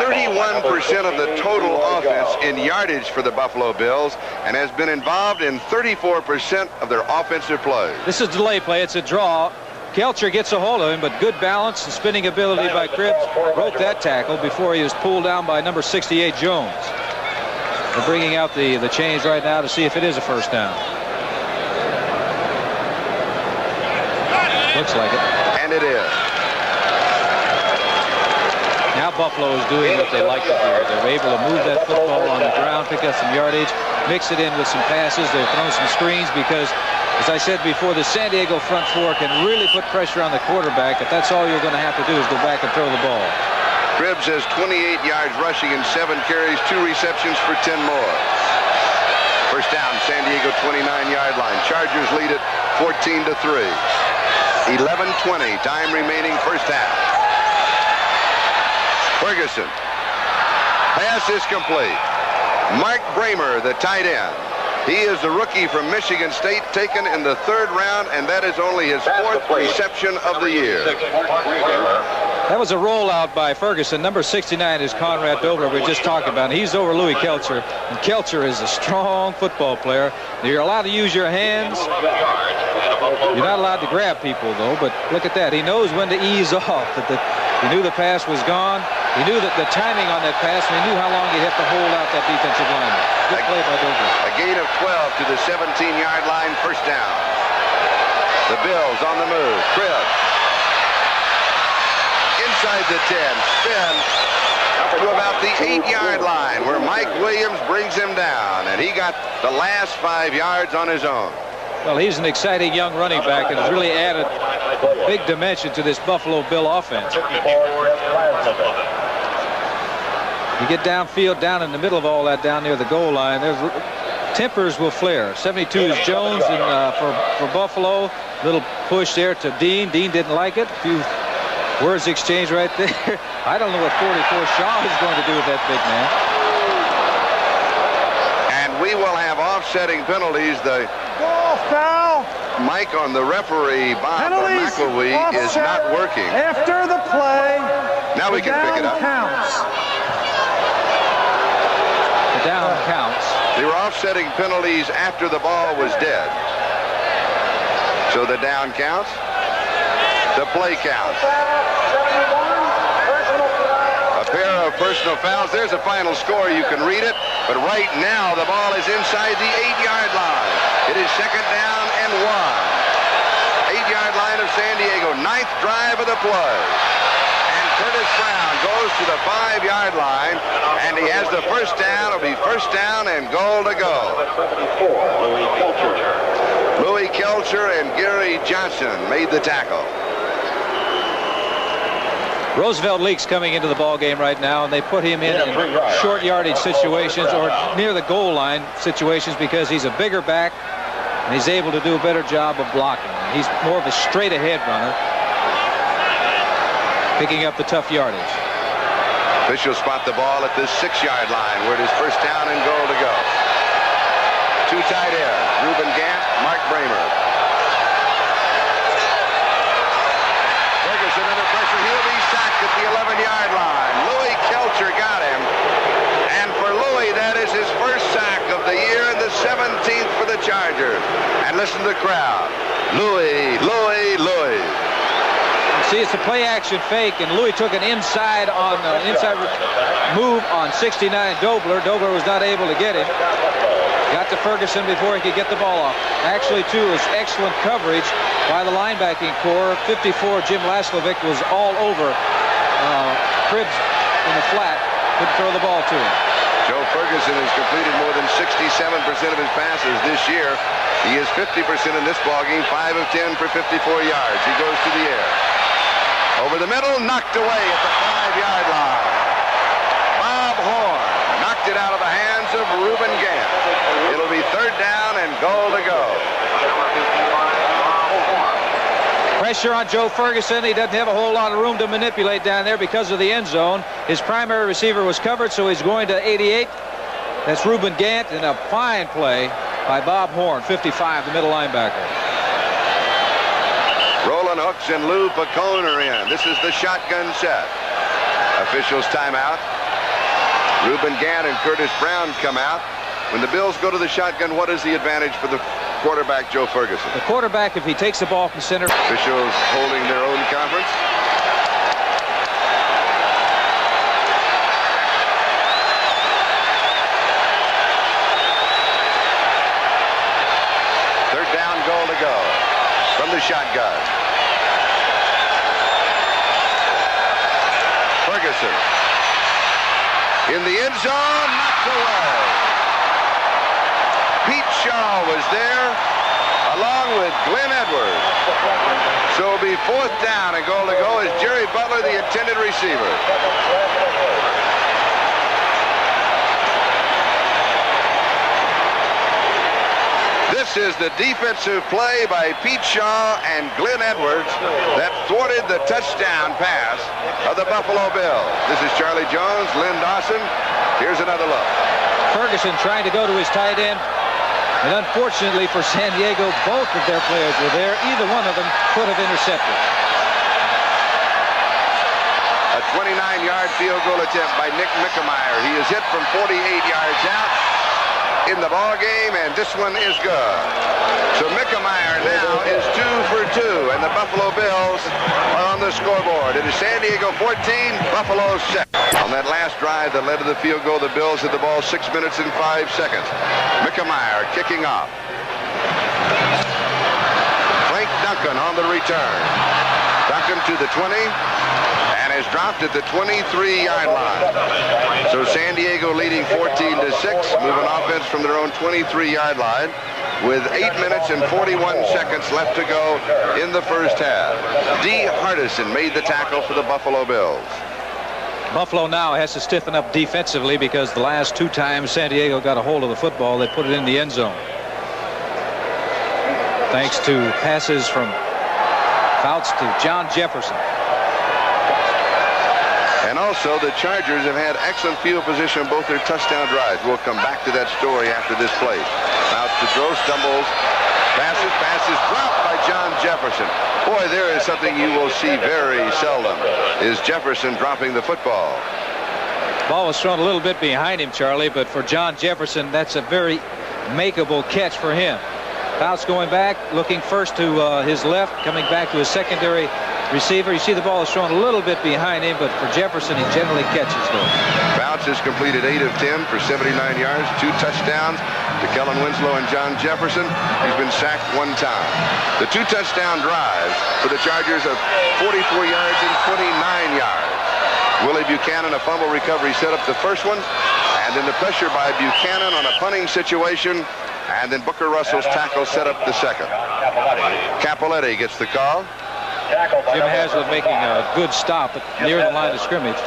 31% of the total offense in yardage for the Buffalo Bills and has been involved in 34% of their offensive plays. This is delay play. It's a draw. Kelcher gets a hold of him, but good balance and spinning ability by Cribbs broke that tackle before he was pulled down by number 68, Jones. They're bringing out the chains right now to see if it is a 1st down. Looks like it. And it is. Now Buffalo is doing what they like to do. They're able to move that football on the ground, pick up some yardage, mix it in with some passes. They're throwing some screens because, as I said before, the San Diego front 4 can really put pressure on the quarterback. If that's all you're going to have to do is go back and throw the ball. Cribbs has 28 yards rushing and 7 carries, 2 receptions for 10 more. 1st down, San Diego 29-yard line. Chargers lead it 14-3. 11:20, time remaining, 1st half. Ferguson. Pass is complete. Mark Bramer, the tight end. He is the rookie from Michigan State, taken in the 3rd round, and that is only his 4th reception of the year. That was a rollout by Ferguson. Number 69 is Conrad Dobler we just talked about. He's over Louis Kelcher, and Kelcher is a strong football player. You're allowed to use your hands. You're not allowed to grab people, though, but look at that. He knows when to ease off. He knew the pass was gone. He knew that the timing on that pass, and he knew how long he'd have to hold out that defensive lineman. Good play by Dobler. A gain of 12 to the 17-yard line, 1st down. The Bills on the move. Cribbs. Inside the 10, spin to about the 8-yard line where Mike Williams brings him down, and he got the last 5 yards on his own. Well, he's an exciting young running back and has really added big dimension to this Buffalo Bill offense. You get downfield, down in the middle of all that, down near the goal line, tempers will flare. 72 is Jones and, for Buffalo. Little push there to Dean. Dean didn't like it. A few words exchanged right there. I don't know what 44 Shaw is going to do with that big man. And we will have offsetting penalties. The Ball foul. mic on the referee, Bob McElwee, is not working. After the play. Now we can pick it up. Counts. The down counts. They were offsetting penalties after the ball was dead. So the down counts. The play counts. A pair of personal fouls. There's a final score. You can read it. But right now, the ball is inside the 8-yard line. It is second down and 1. 8-yard line of San Diego. 9th drive of the play. And Curtis Brown goes to the 5-yard line. And he has the first down. It'll be first down and goal to go. Louis Kelcher and Gary Johnson made the tackle. Roosevelt Leaks coming into the ball game right now, and they put him in short yardage situations or near the goal line situations because he's a bigger back and he's able to do a better job of blocking. He's more of a straight ahead runner, picking up the tough yardage. Officials spot the ball at the 6-yard line where it is first down and goal to go. Two tight ends, Ruben Gant, Mark Bramer. Ferguson under pressure. He'll be sacked at the 11-yard line. Louis Kelcher got him. And for Louis, that is his first sack of the year and the 17th for the Chargers. And listen to the crowd. Louis, Louis, Louis. See, it's a play action fake, and Louis took an inside move on 69 Dobler. Dobler was not able to get him. Got to Ferguson before he could get the ball off. Actually, too, it was excellent coverage by the linebacking core. 54 Jim Laslovic was all over Cribbs in the flat. Couldn't throw the ball to him. Joe Ferguson has completed more than 67% of his passes this year. He is 50% in this ballgame, 5 of 10 for 54 yards. He goes to the air. Over the middle, knocked away at the 5-yard line. Bob Horn knocked it out of the hands of Ruben Gant. It'll be third down and goal to go. Pressure on Joe Ferguson. He doesn't have a whole lot of room to manipulate down there because of the end zone. His primary receiver was covered, so he's going to 88. That's Ruben Gant, and a fine play by Bob Horn, 55, the middle linebacker. Roland Hooks and Lou Pacone are in. This is the shotgun set. Officials timeout. Ruben Gant and Curtis Brown come out. When the Bills go to the shotgun, what is the advantage for the quarterback, Joe Ferguson? The quarterback, if he takes the ball from center. Officials holding their own conference. Third down, goal to go from the shotgun. Ferguson in the end zone, knocked away. Pete Shaw was there along with Glenn Edwards. So it'll be fourth down and goal to go as Jerry Butler, the intended receiver. This is the defensive play by Pete Shaw and Glenn Edwards that thwarted the touchdown pass of the Buffalo Bills. This is Charlie Jones, Lynn Dawson. Here's another look. Ferguson trying to go to his tight end. And unfortunately for San Diego, both of their players were there. Either one of them could have intercepted. A 29-yard field goal attempt by Nick Mickemeyer. He is hit from 48 yards out in the ball game, and this one is good. So Mickemeyer now is 2 for 2, and the Buffalo Bills are on the scoreboard. It is San Diego 14, Buffalo 6. On that last drive that led to the field goal, the Bills had the ball 6 minutes and 5 seconds. Mickemeyer kicking off. Frank Duncan on the return. Duncan to the 20. Is dropped at the 23-yard line. So San Diego leading 14-6, moving offense from their own 23-yard line with 8 minutes and 41 seconds left to go in the first half. Dee Hardison made the tackle for the Buffalo Bills. Buffalo now has to stiffen up defensively because the last 2 times San Diego got a hold of the football, they put it in the end zone. thanks to passes from Fouts to John Jefferson. And also, the Chargers have had excellent field position on both their touchdown drives. We'll come back to that story after this play. Fouts to throw, stumbles, passes dropped by John Jefferson. Boy, there is something you will see very seldom, is Jefferson dropping the football. Ball was thrown a little bit behind him, Charlie, but for John Jefferson, that's a very makeable catch for him. Fouts going back, looking first to his left, coming back to his secondary receiver. You see the ball is thrown a little bit behind him, but for Jefferson, he generally catches those. Fouts has completed 8 of 10 for 79 yards, 2 touchdowns to Kellen Winslow and John Jefferson. He's been sacked 1 time. The 2 touchdown drives for the Chargers of 44 yards and 29 yards. Willie Buchanan, a fumble recovery, set up the first one, and then the pressure by Buchanan on a punting situation, and then Booker Russell's tackle set up the second. Capoletti gets the call. Jim Haslett making a good stop near the line of scrimmage,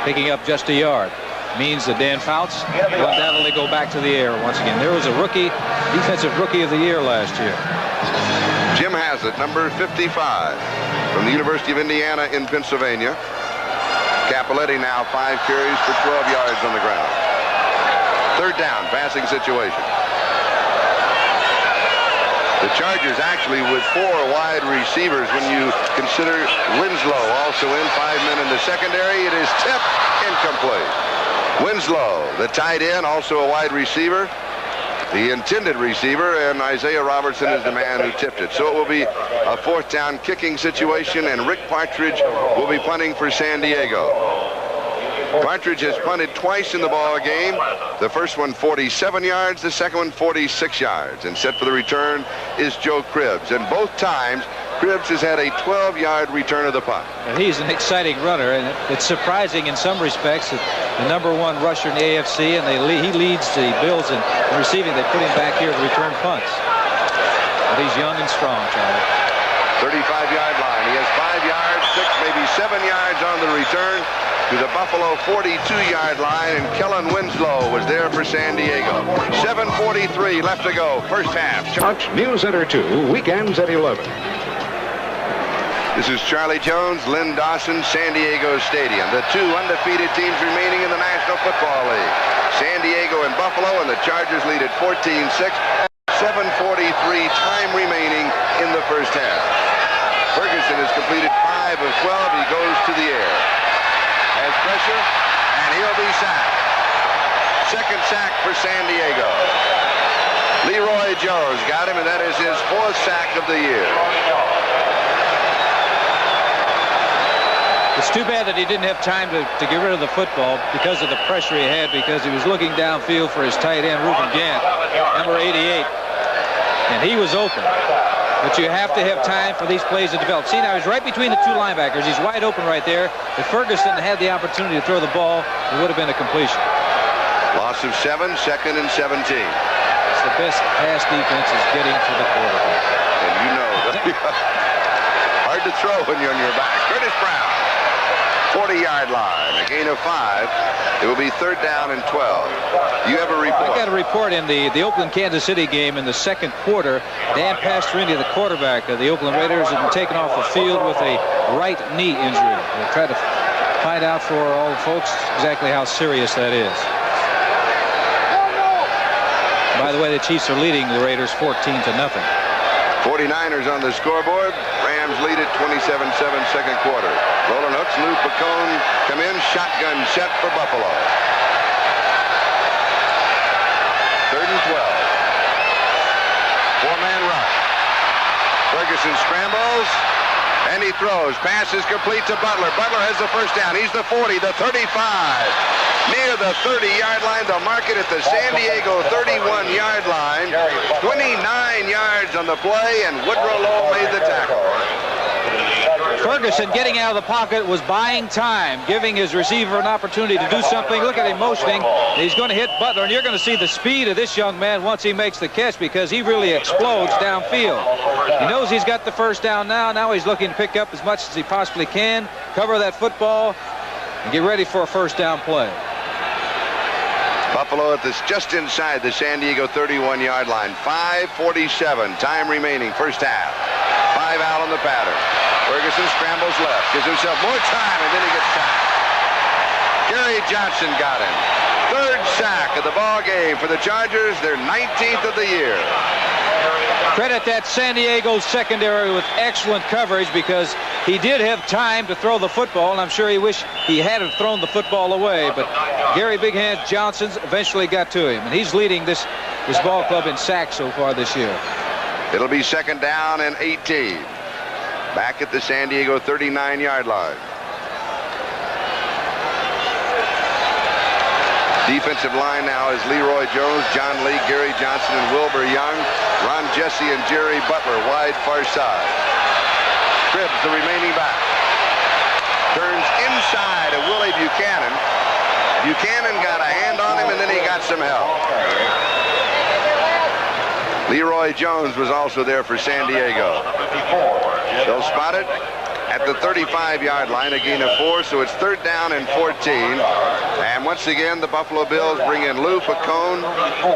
picking up just a yard. Means that Dan Fouts will undoubtedly go back to the air once again. There was a defensive rookie of the year last year. Jim Haslett, number 55, from the University of Indiana in Pennsylvania. Capoletti now 5 carries for 12 yards on the ground. 3rd down, passing situation. The Chargers actually with 4 wide receivers when you consider Winslow also in, 5 men in the secondary. It is tipped, incomplete. Winslow, the tight end, also a wide receiver, the intended receiver, and Isaiah Robertson is the man who tipped it. So it will be a 4th down kicking situation, and Rick Partridge will be punting for San Diego. Partridge has punted twice in the ball game. The first one 47 yards, the second one 46 yards. And set for the return is Joe Cribbs. And both times, Cribbs has had a 12-yard return of the punt. And he's an exciting runner, and it's surprising in some respects that the #1 rusher in the AFC, and he leads the Bills in receiving. They put him back here to return punts. But he's young and strong, Charlie. 35-yard line. He has 5 yards, 6, maybe 7 yards on the return to the Buffalo 42-yard line, and Kellen Winslow was there for San Diego. 7:43 left to go, first half. Fox News Center 2, weekends at 11. This is Charlie Jones, Lynn Dawson, San Diego Stadium. The 2 undefeated teams remaining in the National Football League. San Diego and Buffalo, and the Chargers lead at 14-6. 7:43 time remaining in the first half. Ferguson has completed 5 of 12. He goes to the air. Has pressure, and he'll be sacked. Second sack for San Diego. Leroy Jones got him, and that is his 4th sack of the year. It's too bad that he didn't have time to get rid of the football because of the pressure he had, because he was looking downfield for his tight end, Reuben Gant, number 88, and he was open. But you have to have time for these plays to develop. See, now he's right between the 2 linebackers. He's wide open right there. If Ferguson had the opportunity to throw the ball, it would have been a completion. Loss of 7, 2nd and 17. It's the best pass defense is getting to the quarterback. And you know that hard to throw when you're on your back. Curtis Brown, 40-yard line, a gain of 5. It will be 3rd down and 12. You have a report. I got a report in the Oakland-Kansas City game in the 2nd quarter. Dan Pastorini, the quarterback of the Oakland Raiders, has been taken off the field with a right knee injury. We'll try to find out for all the folks exactly how serious that is. By the way, the Chiefs are leading the Raiders 14-0. 49ers on the scoreboard. Rams lead at 27-7 second quarter. Roland Hooks, Lou Picone come in. Shotgun set for Buffalo. 3rd and 12. 4-man rush. Ferguson scrambles, and he throws. Pass is complete to Butler. Butler has the first down. He's the 40, the 35. Near the 30-yard line. They'll mark it at the San Diego 31-yard line. 29 yards on the play, and Woodrow Lowe made the tackle. Ferguson getting out of the pocket was buying time, giving his receiver an opportunity to do something. Look at him motioning. He's going to hit Butler, and you're going to see the speed of this young man once he makes the catch, because he really explodes downfield. He knows he's got the first down now. Now he's looking to pick up as much as he possibly can, cover that football, and get ready for a first down play. Buffalo at this just inside the San Diego 31-yard line. 5:47 time remaining, first half. 5 out on the pattern. Ferguson scrambles left, gives himself more time, and then he gets sacked. Gary Johnson got him. Third sack of the ball game for the Chargers, their 19th of the year. Credit that San Diego secondary with excellent coverage, because he did have time to throw the football, and I'm sure he wished he hadn't thrown the football away. But Gary Big Hand Johnson eventually got to him, and he's leading this ball club in sacks so far this year. It'll be second down and 18. Back at the San Diego 39-yard line. Defensive line now is Leroy Jones, John Lee, Gary Johnson, and Wilbur Young. Ron Jesse and Jerry Butler wide far side. Cribbs, the remaining back. Turns inside of Willie Buchanan. Buchanan got a hand on him, and then he got some help. Leroy Jones was also there for San Diego. They'll spot it at the 35-yard line, a gain of 4, so it's third down and 14. And once again, the Buffalo Bills bring in Lou Pacone,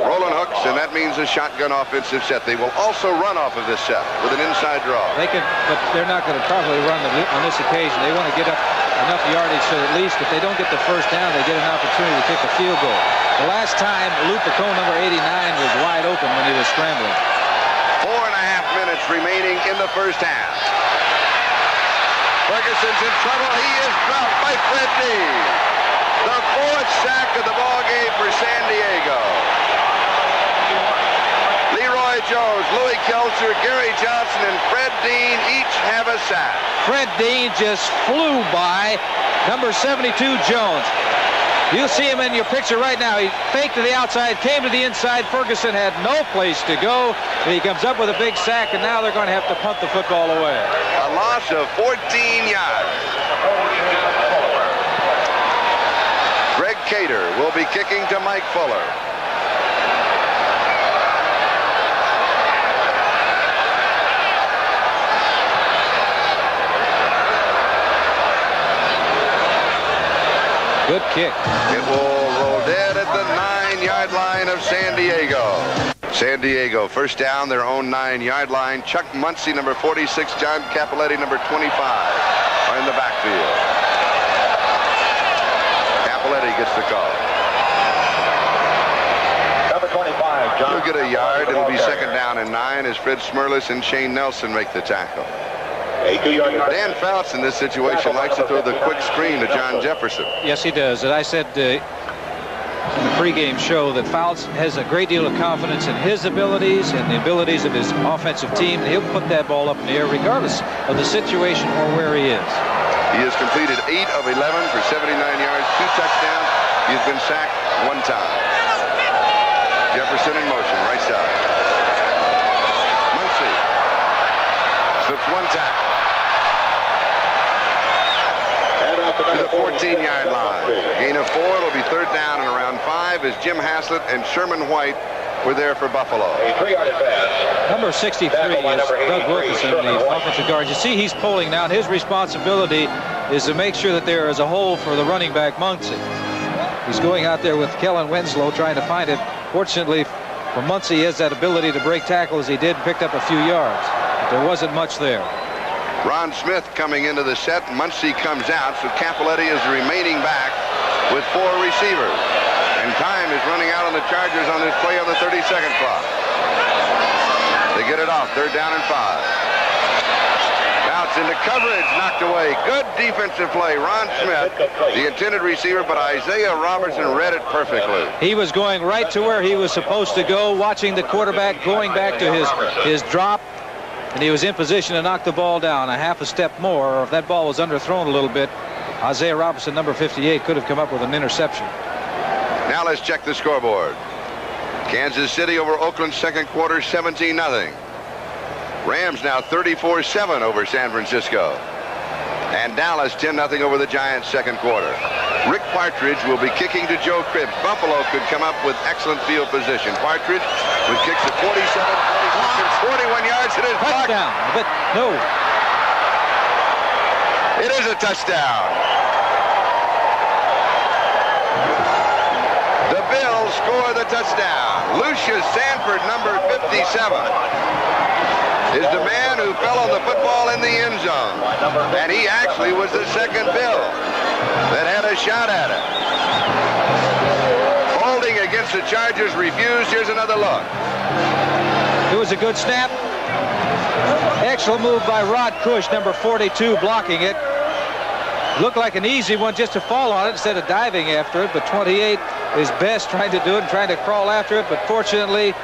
rolling hooks, and that means a shotgun offensive set. They will also run off of this set with an inside draw. They can, but they're not going to probably run on this occasion. They want to get up enough yardage so at least if they don't get the first down, they get an opportunity to kick a field goal. The last time, Lou Pacone, number 89, was wide open when he was scrambling. 4.5 minutes remaining in the first half. Ferguson's in trouble. He is dropped by Fred Dean. The 4th sack of the ball game for San Diego. Leroy Jones, Louis Kelser, Gary Johnson, and Fred Dean each have a sack. Fred Dean just flew by number 72 Jones. You see him in your picture right now. He faked to the outside, came to the inside. Ferguson had no place to go. He comes up with a big sack, and now they're going to have to punt the football away. A loss of 14 yards. Greg Cater will be kicking to Mike Fuller. Good kick. It will roll dead at the 9-yard line of San Diego. San Diego, first down, their own 9-yard line. Chuck Muncie, number 46, John Capoletti, number 25, are in the backfield. Capoletti gets the call. Number 25, John. He'll get a yard. It'll be second down and 9 as Fred Smirlis and Shane Nelson make the tackle. Dan Fouts in this situation likes to throw the quick screen to John Jefferson. Yes, he does. And I said in the pregame show that Fouts has a great deal of confidence in his abilities and the abilities of his offensive team. He'll put that ball up in the air regardless of the situation or where he is. He has completed 8 of 11 for 79 yards, 2 touchdowns. He's been sacked 1 time. Jefferson in motion, right side. Muncie slips 1 tackle. To the 14-yard line. Gain of 4. It'll be third down and around 5 as Jim Haslett and Sherman White were there for Buffalo. A 3-yard pass. Number 63 is Doug Wilkerson, the offensive guard. You see he's pulling now, and his responsibility is to make sure that there is a hole for the running back Muncie. He's going out there with Kellen Winslow trying to find it. Fortunately for Muncie, he has that ability to break tackles. He did pick up a few yards, but there wasn't much there. Ron Smith coming into the set. Muncie comes out, so Capoletti is the remaining back with 4 receivers. And time is running out on the Chargers on this play on the 32nd clock. They get it off. Third down and 5. Now it's into coverage, knocked away. Good defensive play. Ron Smith, the intended receiver, but Isaiah Robertson read it perfectly. He was going right to where he was supposed to go, watching the quarterback going back to his drop. And he was in position to knock the ball down a half a step more. Or if that ball was underthrown a little bit, Isaiah Robertson, number 58, could have come up with an interception. Now let's check the scoreboard. Kansas City over Oakland, second quarter, 17-0. Rams now 34-7 over San Francisco. And Dallas 10-0 over the Giants, second quarter. Rick Partridge will be kicking to Joe Cribbs. Buffalo could come up with excellent field position. Partridge with kicks at 47, 46, 41 yards. It is blocked. Touchdown. But no. It is a touchdown. The Bills for the touchdown. Lucius Sanford, number 57, is the man who fell on the football in the end zone. And he actually was the second Bill that had a shot at it. Holding against the Chargers refused. Here's another look. It was a good snap. Excellent move by Rod Cush, number 42, blocking it. Looked like an easy one just to fall on it instead of diving after it, but 28 is best trying to do it and trying to crawl after it. But fortunately,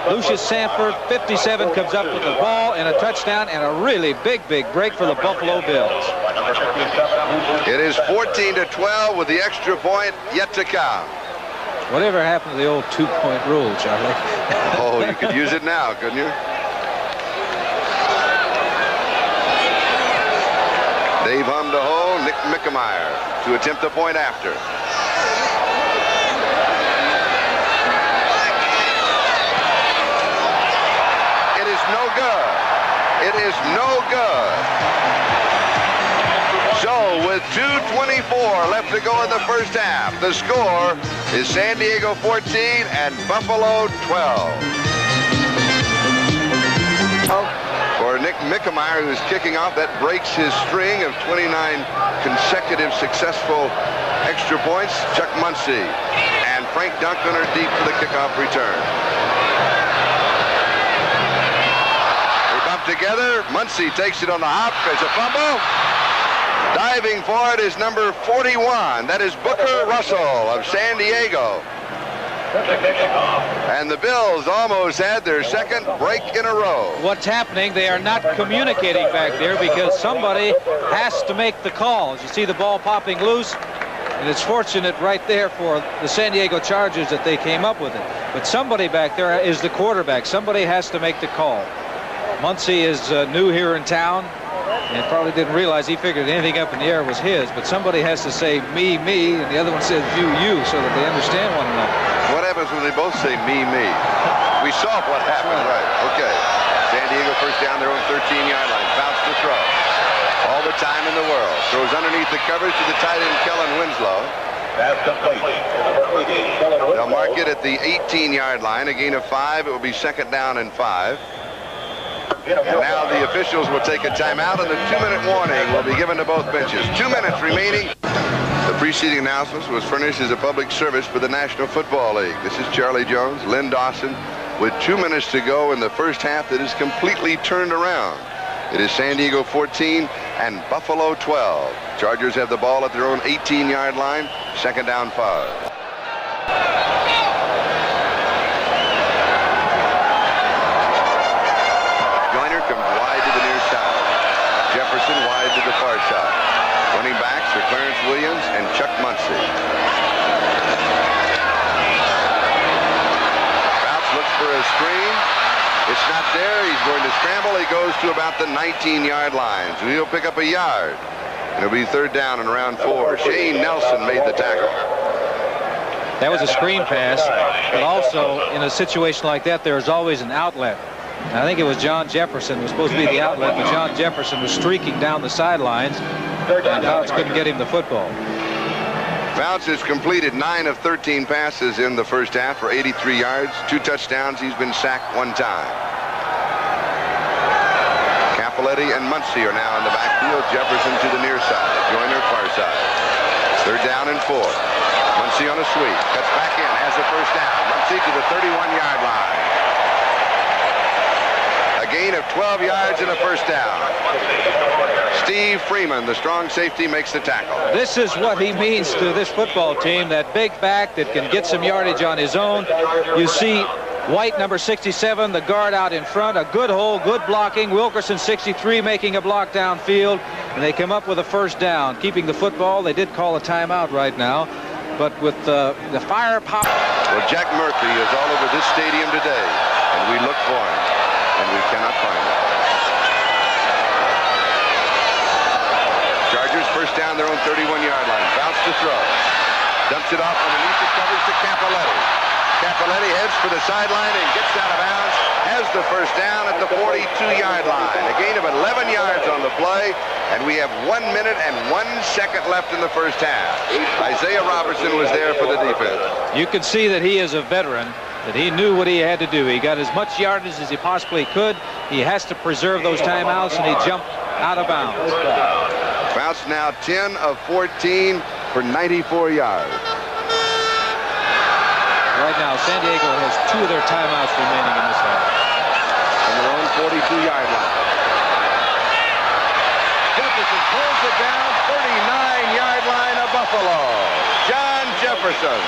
Lucius Sanford, 57, comes up with the ball and a touchdown and a really big break for the Buffalo Bills. It is 14-12 with the extra point yet to come. Whatever happened to the old two-point rule, Charlie? Oh, you could use it now, couldn't you? Dave hummed a hole. Nick Mickemeyer to attempt a point after. It is no good. It is no good. So with 2:24 left to go in the first half, the score is San Diego 14 and Buffalo 12. For Nick Mickemeyer, who's kicking off, that breaks his string of 29 consecutive successful extra points. Chuck Muncy and Frank Duncan are deep for the kickoff return. They bump together. Muncy takes it on the hop. There's a fumble. Diving for it is number 41. That is Booker Russell of San Diego. And the Bills almost had their second break in a row. What's happening, they are not communicating back there because somebody has to make the calls. You see the ball popping loose, and it's fortunate right there for the San Diego Chargers that they came up with it. But somebody back there is the quarterback. Somebody has to make the call. Muncy is new here in town and probably didn't realize, he figured anything up in the air was his, but somebody has to say me, and the other one says you, so that they understand one another. What happens when they both say me? We saw what happened, right? Okay. San Diego first down, their own 13-yard line. Bounce to throw. All the time in the world. Throws underneath the coverage to the tight end, Kellen Winslow. That's complete. They'll mark it at the 18-yard line. A gain of 5. It will be second down and 5. And now the officials will take a timeout, and the 2-minute warning will be given to both benches. 2 minutes remaining. The preceding announcement was furnished as a public service for the National Football League. This is Charlie Jones, Lynn Dawson, with 2 minutes to go in the first half that is completely turned around. It is San Diego 14 and Buffalo 12. Chargers have the ball at their own 18-yard line, second down 5. Jefferson wide to the far side. Running backs are Clarence Williams and Chuck Muncy. Fouts looks for a screen. It's not there. He's going to scramble. He goes to about the 19-yard line. So he'll pick up a yard. It'll be third down in round 4. Shane Nelson made the tackle. That was a screen pass, but also in a situation like that, there's always an outlet. I think it was John Jefferson who was supposed to be the outlet, but John Jefferson was streaking down the sidelines, and Fouts couldn't get him the football. Fouts has completed 9 of 13 passes in the first half for 83 yards, 2 touchdowns. He's been sacked 1 time. Capoletti and Muncy are now in the backfield. Jefferson to the near side. Joyner far side. Third down and 4. Muncy on a sweep. Cuts back in. Has the first down. Muncy to the 31-yard line. A gain of 12 yards and a first down. Steve Freeman, the strong safety, makes the tackle. This is what he means to this football team, that big back that can get some yardage on his own. You see White, number 67, the guard out in front. A good hole, good blocking. Wilkerson, 63, making a block downfield. And they come up with a first down, keeping the football. They did call a timeout right now. But with the fire pop. Well, Jack Murphy is all over this stadium today. And we look for him. And we cannot find him. Chargers first down their own 31-yard line. Bounce to throw. Dumps it off underneath the coverage to Capoletti. Cappelletti heads for the sideline and gets out of bounds. Has the first down at the 42-yard line. A gain of 11 yards on the play, and we have 1 minute and 1 second left in the first half. Isaiah Robertson was there for the defense. You can see that he is a veteran, that he knew what he had to do. He got as much yardage as he possibly could. He has to preserve those timeouts, and he jumped out of bounds. Bounce now 10 of 14 for 94 yards. Right now, San Diego has 2 of their timeouts remaining in this half. On their own 42-yard line. Jefferson pulls it down, 39-yard line of Buffalo. John Jefferson.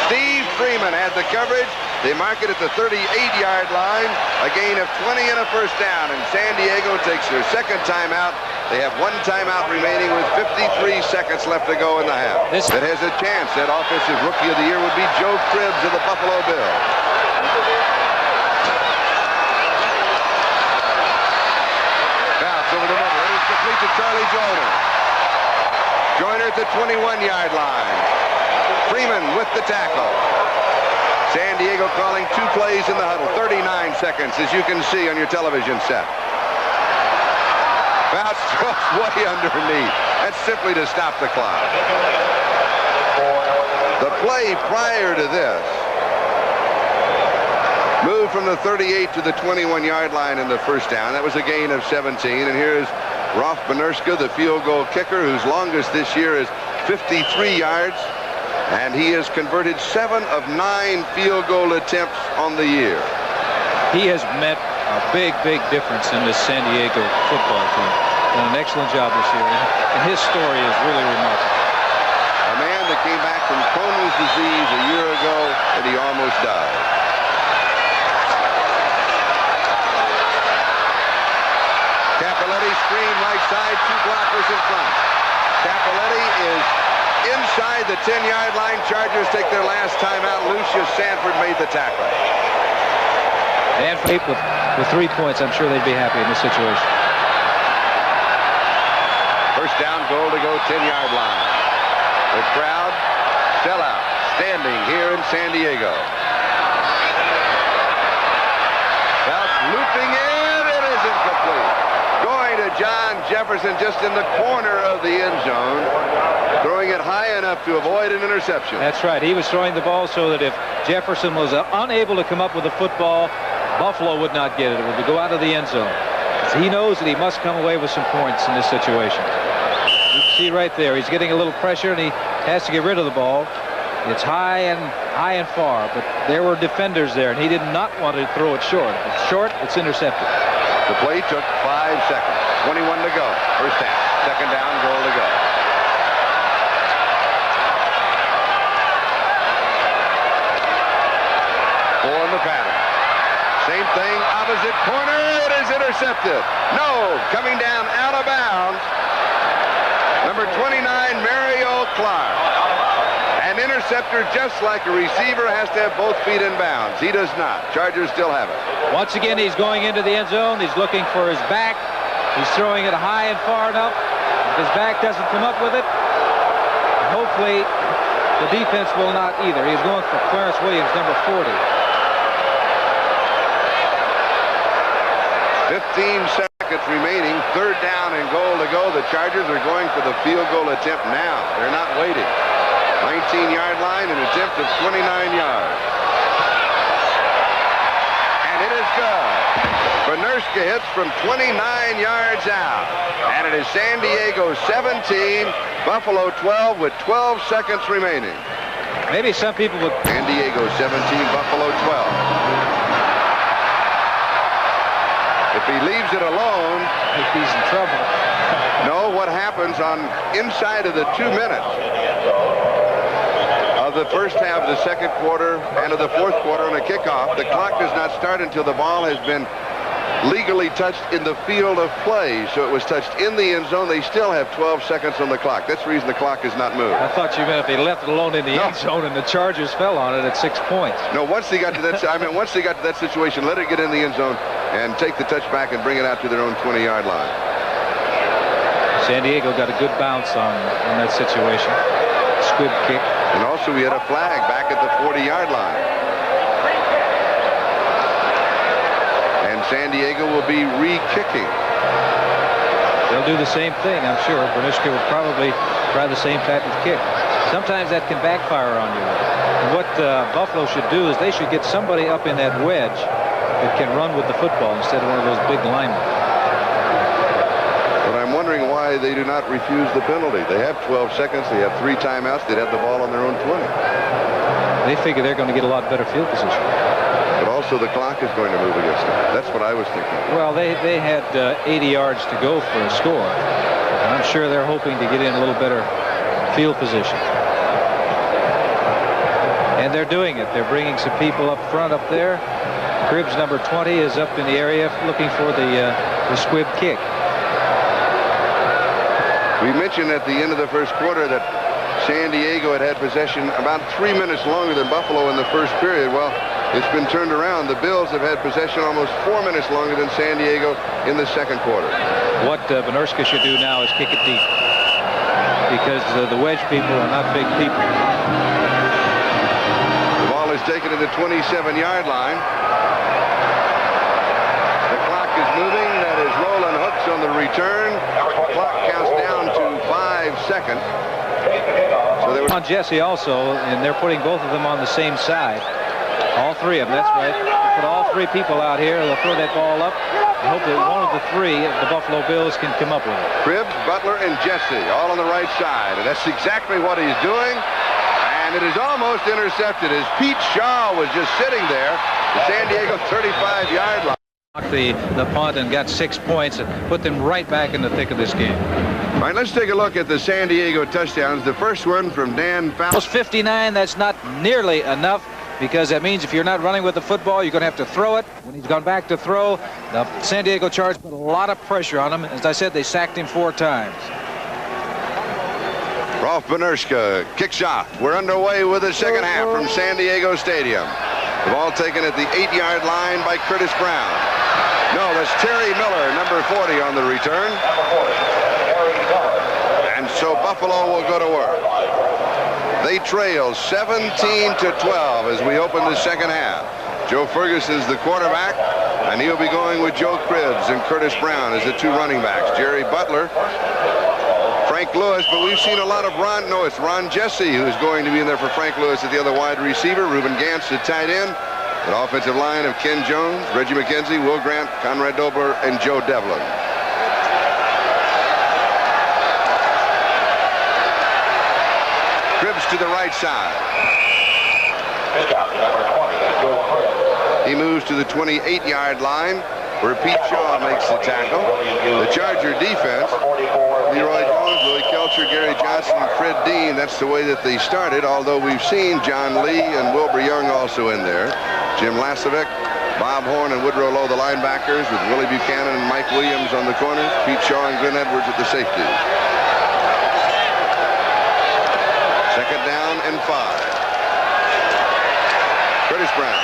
Steve Freeman had the coverage. They mark it at the 38-yard line. A gain of 20 and a first down. And San Diego takes their second timeout. They have 1 timeout remaining with 53 seconds left to go in the half. That has a chance. That offensive rookie of the year would be Joe Cribbs of the Buffalo Bills. Bounce over the middle. It is complete to Charlie Joyner. Joyner at the 21-yard line. Freeman with the tackle. San Diego calling 2 plays in the huddle. 39 seconds, as you can see on your television set. Bounce throws way underneath. That's simply to stop the clock. The play prior to this moved from the 38 to the 21-yard line in the first down. That was a gain of 17. And here's Rolf Benerska, the field goal kicker, whose longest this year is 53 yards. And he has converted 7 of 9 field goal attempts on the year. He has met a big, big difference in this San Diego football team. Done an excellent job this year, and his story is really remarkable. A man that came back from Crohn's disease a year ago, and he almost died. Cappelletti screen right side, 2 blockers in front. Cappelletti is inside the 10-yard line. Chargers take their last timeout. Lucius Sanford made the tackle. And with 3 points, I'm sure they'd be happy in this situation. First down, goal to go, 10-yard line. The crowd, sellout, standing here in San Diego. Bounce looping in, it is incomplete. Going to John Jefferson just in the corner of the end zone. Throwing it high enough to avoid an interception. That's right. He was throwing the ball so that if Jefferson was unable to come up with the football, Buffalo would not get it. It would go out of the end zone. He knows that he must come away with some points in this situation. You can see right there, he's getting a little pressure, and he has to get rid of the ball. It's high and far, but there were defenders there, and he did not want to throw it short. If it's short, it's intercepted. The play took 5 seconds. 21 to go. First half. Second down, goal to go. In the pattern. Same thing, opposite corner. It is intercepted. No, coming down out of bounds. Number 29, Mario Clark. An interceptor, just like a receiver, has to have both feet in bounds. He does not. Chargers still have it. Once again, he's going into the end zone. He's looking for his back. He's throwing it high and far enough. If his back doesn't come up with it, hopefully the defense will not either. He's going for Clarence Williams, number 40. 15 seconds remaining. Third down and goal to go. The Chargers are going for the field goal attempt now. They're not waiting. 19-yard line, an attempt of 29 yards. And it is good. Benerska hits from 29 yards out. And it is San Diego 17, Buffalo 12 with 12 seconds remaining. Maybe some people would... San Diego 17, Buffalo 12. If he leaves it alone, he's in trouble. No, what happens on inside of the 2 minutes of the first half of the second quarter and of the fourth quarter on a kickoff, the clock does not start until the ball has been legally touched in the field of play. So it was touched in the end zone. They still have 12 seconds on the clock. That's the reason the clock is not moved. I thought you meant if they left it alone in the end zone and the Chargers fell on it at 6 points. No, once they got to that, once they got to that situation, let it get in the end zone and take the touchback and bring it out to their own 20-yard line. San Diego got a good bounce on that situation. Squib kick. And also we had a flag back at the 40-yard line. And San Diego will be re-kicking. They'll do the same thing, I'm sure. Bruniska will probably try the same type of kick. Sometimes that can backfire on you. And what Buffalo should do is they should get somebody up in that wedge that can run with the football instead of one of those big linemen. But I'm wondering why they do not refuse the penalty. They have 12 seconds. They have 3 timeouts. They'd have the ball on their own 20. They figure they're going to get a lot better field position. But also the clock is going to move against them. That's what I was thinking. Well, they had 80 yards to go for a score. And I'm sure they're hoping to get in a little better field position. And they're doing it. They're bringing some people up front up there. Cribbs, number 20, is up in the area looking for the squib kick. We mentioned at the end of the first quarter that San Diego had possession about 3 minutes longer than Buffalo in the first period. Well, it's been turned around. The Bills have had possession almost 4 minutes longer than San Diego in the second quarter. What Benirska should do now is kick it deep, because the wedge people are not big people. The ball is taken to the 27-yard line. The clock is moving. That is Roland Hooks on the return. The clock counts down to 5 seconds. So they were On Jesse also, and they're putting both of them on the same side. All 3 of them, that's right. Put all 3 people out here. They'll throw that ball up and hope that one of the 3 of the Buffalo Bills can come up with it. Cribbs, Butler, and Jesse all on the right side. And that's exactly what he's doing. And it is almost intercepted as Pete Shaw was just sitting there. The San Diego 35-yard line. The punt and got 6 points and put them right back in the thick of this game. All right, let's take a look at the San Diego touchdowns. The first one from Dan Fouts. Almost 59, that's not nearly enough, because that means if you're not running with the football, you're going to have to throw it. When he's gone back to throw, the San Diego Chargers put a lot of pressure on him. As I said, they sacked him 4 times. Rolf Benirska kicks off. We're underway with the second half from San Diego Stadium. The ball taken at the 8-yard line by Curtis Brown. No, that's Terry Miller, number 40 on the return. And so Buffalo will go to work. They trail 17-12 as we open the second half. Joe Ferguson's the quarterback, and he'll be going with Joe Cribbs and Curtis Brown as the 2 running backs. Jerry Butler, Frank Lewis, but we've seen a lot of it's Ron Jesse who's going to be in there for Frank Lewis at the other wide receiver. Ruben Gantz, the tight end. An offensive line of Ken Jones, Reggie McKenzie, Will Grant, Conrad Dobler, and Joe Devlin. Cribbs to the right side. He moves to the 28-yard line where Pete Shaw makes the tackle. The Charger defense, Leroy Jones, Louis Kelcher, Gary Johnson, and Fred Dean. That's the way that they started, although we've seen John Lee and Wilbur Young also in there. Jim Lasovic, Bob Horn, and Woodrow Lowe, the linebackers, with Willie Buchanan and Mike Williams on the corners, Pete Shaw and Glenn Edwards at the safeties. Second down and 5. Curtis Brown.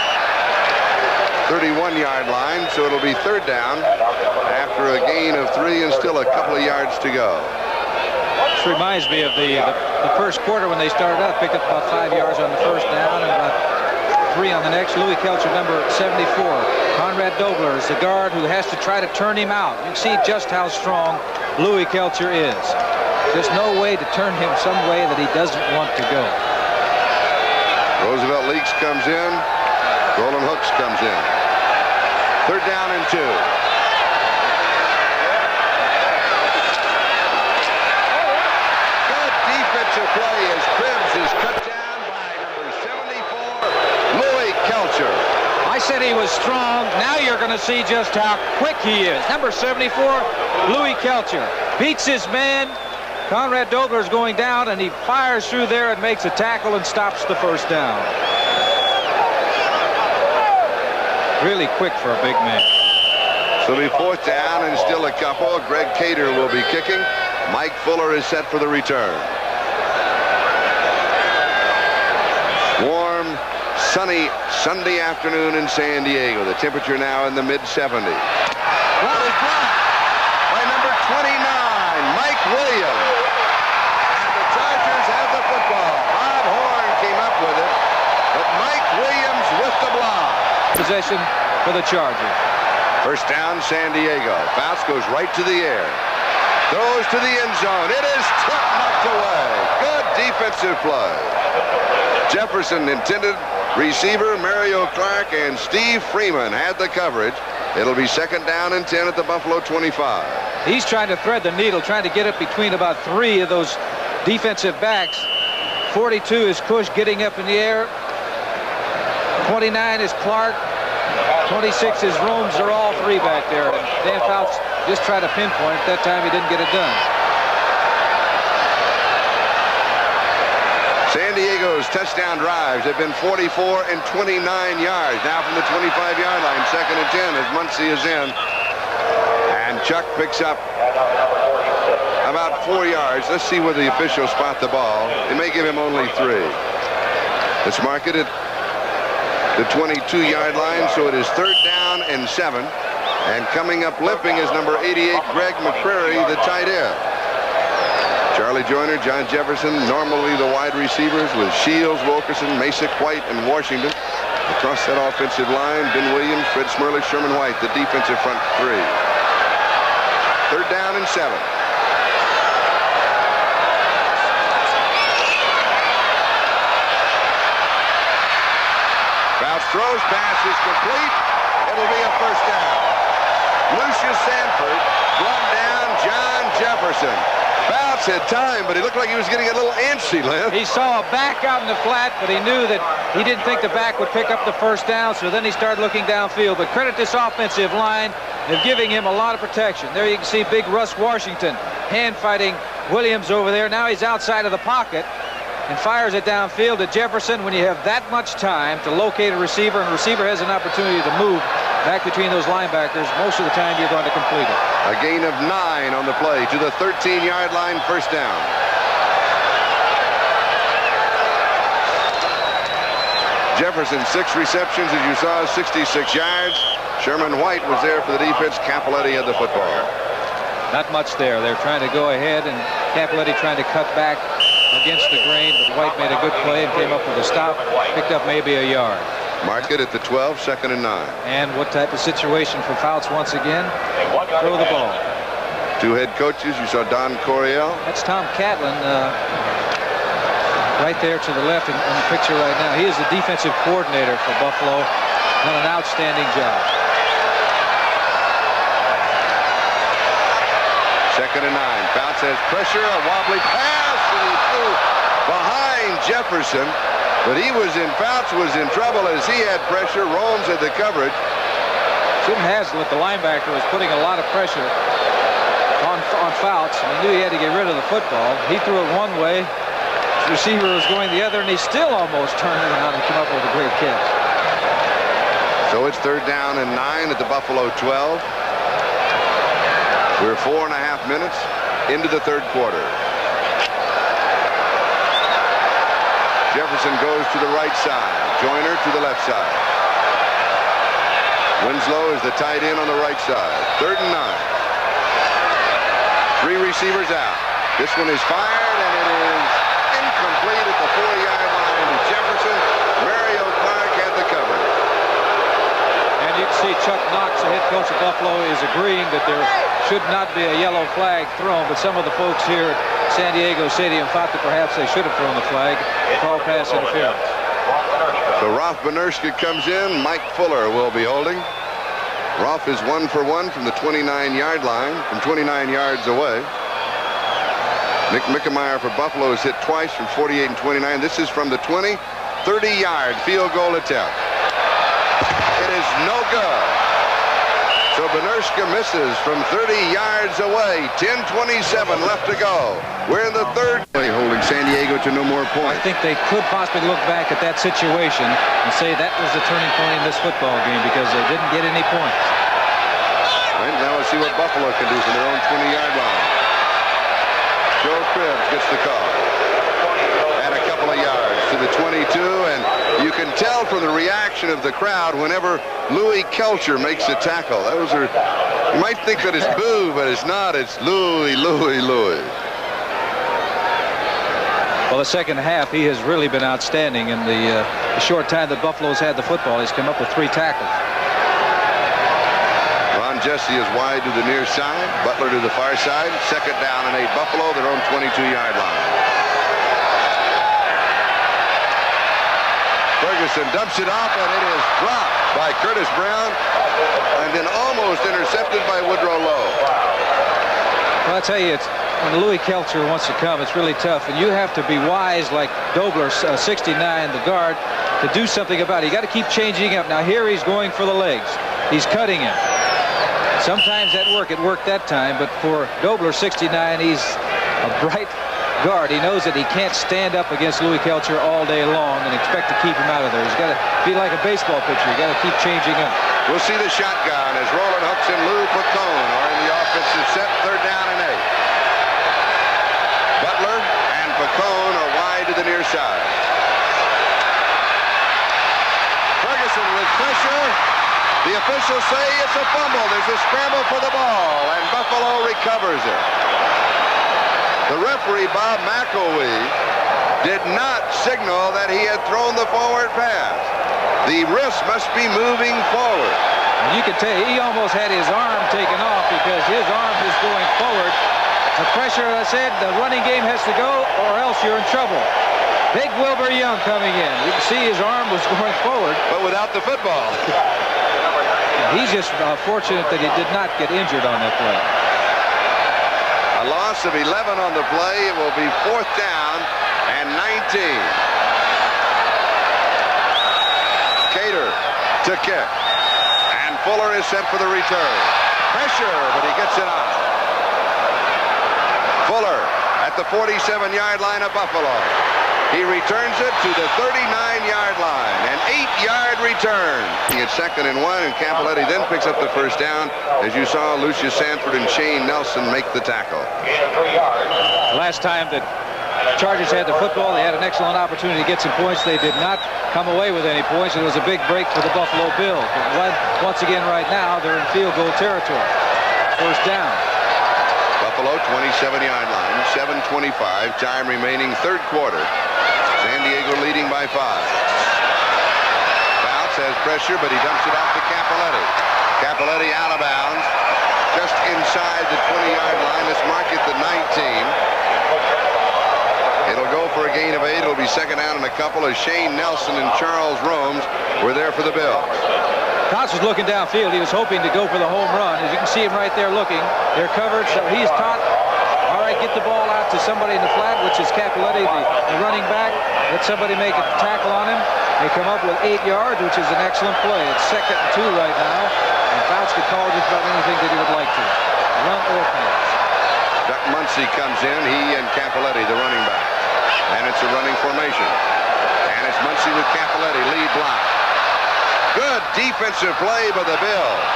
31-yard line, so it'll be third down after a gain of 3 and still a couple of yards to go. This reminds me of the first quarter when they started out, picked up about 5 yards on the first down and about 3 on the next. Louis Kelcher, number 74. Conrad Dobler is the guard who has to try to turn him out. You can see just how strong Louis Kelcher is. There's no way to turn him some way that he doesn't want to go. Roosevelt Leaks comes in. Roland Hooks comes in. Third down and 2. Good defensive play as Cribbs is cut down by number 74, Louis Kelcher. I said he was strong. Now you're going to see just how quick he is. Number 74, Louis Kelcher. Beats his man. Conrad Dobler is going down, and he fires through there and makes a tackle and stops the first down. Really quick for a big man. So it'll be fourth down and still a couple. Greg Cater will be kicking. Mike Fuller is set for the return. Warm, sunny Sunday afternoon in San Diego. The temperature now in the mid-70s. Ball is blocked by number 29, Mike Williams. And the Chargers have the football. Bob Horn came up with it, but Mike Williams with the block. possession for the Chargers. First down, San Diego. Fouts goes right to the air. Throws to the end zone. It is knocked away. Good defensive play. Jefferson intended receiver Mario Clark and Steve Freeman had the coverage. It'll be second down and 10 at the Buffalo 25. He's trying to thread the needle, trying to get it between about 3 of those defensive backs. 42 is Cush getting up in the air. 29 is Clark. 26 is Romes. They're all 3 back there. And Dan Fouts just tried to pinpoint. At that time, he didn't get it done. San Diego's touchdown drives have been 44 and 29 yards. Now from the 25-yard line, second and 10 as Muncie is in. And Chuck picks up about 4 yards. Let's see where the officials spot the ball. They may give him only 3. Let's mark it at the 22-yard line, so it is third down and 7. And coming up limping is number 88, Greg McCrary, the tight end. Charlie Joyner, John Jefferson, normally the wide receivers with Shields, Wilkerson, Masick, White, and Washington. Across that offensive line, Ben Williams, Fred Smerlich, Sherman White, the defensive front 3. Third down and 7. Fouts throws, pass is complete. It'll be a first down. Lucius Sanford brought down John Jefferson. Fouts had time, but he looked like he was getting a little antsy, Lynn. He saw a back out in the flat, but he knew that he didn't think the back would pick up the first down, so then he started looking downfield. But credit this offensive line of giving him a lot of protection. There you can see big Russ Washington hand-fighting Williams over there. Now he's outside of the pocket and fires it downfield to Jefferson. When you have that much time to locate a receiver, and a receiver has an opportunity to move back between those linebackers, most of the time you're going to complete it. A gain of 9 on the play to the 13-yard line, first down. Jefferson, 6 receptions, as you saw, 66 yards. Sherman White was there for the defense. Capoletti had the football. Not much there. They're trying to go ahead, and Capoletti trying to cut back against the grain, but White made a good play and came up with a stop, picked up maybe a yard. Mark it at the 12, second and 9. And what type of situation for Fouts once again? Throw the ball. 2 head coaches. You saw Don Coryell. That's Tom Catlin right there to the left in the picture right now. He is the defensive coordinator for Buffalo. Done an outstanding job. Second and 9. Fouts has pressure, a wobbly pass, and he flew behind Jefferson. But Fouts was in trouble as he had pressure. Romes had the coverage. Jim Haslett, the linebacker, was putting a lot of pressure on Fouts, and he knew he had to get rid of the football. He threw it one way, his receiver was going the other, and he still almost turned around and came up with a great catch. So it's third down and 9 at the Buffalo 12. We're 4.5 minutes into the third quarter. Jefferson goes to the right side. Joyner to the left side. Winslow is the tight end on the right side. Third and 9. 3 receivers out. This one is fired, and it is incomplete at the 4-yard line to Jefferson. Mario Clark had the cover. And you can see Chuck Knox, the head coach of Buffalo, is agreeing that there should not be a yellow flag thrown, but some of the folks here at San Diego Stadium thought that perhaps they should have thrown the flag. Call pass interference. So Rolf Benirschke comes in. Mike Fuller will be holding. Rolf is 1 for 1 from the 29-yard line, from 29 yards away. Nick Mickemeyer for Buffalo has hit twice from 48 and 29. This is from the 20, 30-yard field goal attempt. It is no good. So Benirschke misses from 30 yards away. 10:27 left to go. We're in the third. Holding San Diego to no more points. I think they could possibly look back at that situation and say that was the turning point in this football game because they didn't get any points. Right, now let's see what Buffalo can do from their own 20-yard line. Joe Cribbs gets the call. And a couple of yards to the 22, and you can tell from the reaction of the crowd whenever Louis Kelcher makes a tackle. Those are, you might think that it's boo, but it's not. It's Louis. Well, the second half, he has really been outstanding. In the short time that Buffalo's had the football, he's come up with 3 tackles. Ron Jesse is wide to the near side. Butler to the far side. Second down and 8 Buffalo, their own 22-yard line. Ferguson dumps it off, and it is dropped by Curtis Brown and then almost intercepted by Woodrow Lowe. Well, I tell you, when Louis Kelcher wants to come, it's really tough, and you have to be wise like Dobler, 69, the guard, to do something about it. You got to keep changing up. Now here he's going for the legs. He's cutting him. Sometimes that work. It worked that time, but for Dobler, 69, he's a bright guard. He knows that he can't stand up against Louis Kelcher all day long and expect to keep him out of there. He's got to be like a baseball pitcher. You got to keep changing up. We'll see the shotgun as Roland Hooks and Lou Picone are in the offensive set. Third down and 8. Butler and Picone are wide to the near side. Ferguson with pressure. The officials say it's a fumble. There's a scramble for the ball, and Buffalo recovers it. The referee, Bob McElwee, did not signal that he had thrown the forward pass. The wrist must be moving forward. And you can tell he almost had his arm taken off because his arm is going forward. The pressure, I said, the running game has to go or else you're in trouble. Big Wilbur Young coming in. You can see his arm was going forward. But without the football. He's just fortunate that he did not get injured on that play. A loss of 11 on the play. It will be 4th down and 19. Cater to kick. And Fuller is set for the return. Pressure, but he gets it out. Fuller at the 47-yard line of Buffalo. He returns it to the 39-yard line. An 8-yard return. It's 2nd and 1, and Cappelletti then picks up the first down. As you saw, Lucius Sanford and Shane Nelson make the tackle. Last time that Chargers had the football, they had an excellent opportunity to get some points. They did not come away with any points. It was a big break for the Buffalo Bills. But once again, right now, they're in field goal territory. First down. Buffalo, 27-yard line, 7:25, time remaining, third quarter. San Diego leading by 5. Fouts has pressure, but he dumps it off to Cappelletti. Cappelletti out of bounds, just inside the 20-yard line. Let's mark it the 19. It'll go for a gain of 8. It'll be 2nd down and a couple as Shane Nelson and Charles Romes were there for the Bills. Cox was looking downfield. He was hoping to go for the home run. As you can see him right there looking. They're covered, so he's taught. All right, get the ball out to somebody in the flat, which is Cappelletti, the running back. Let somebody make a tackle on him. They come up with 8 yards, which is an excellent play. It's 2nd and 2 right now. And Fouts could call just about anything that he would like to. Run or pass. Duck Muncy comes in, he and Cappelletti, the running back. And it's a running formation. And it's Muncy with Cappelletti, lead block. Good defensive play by the Bills.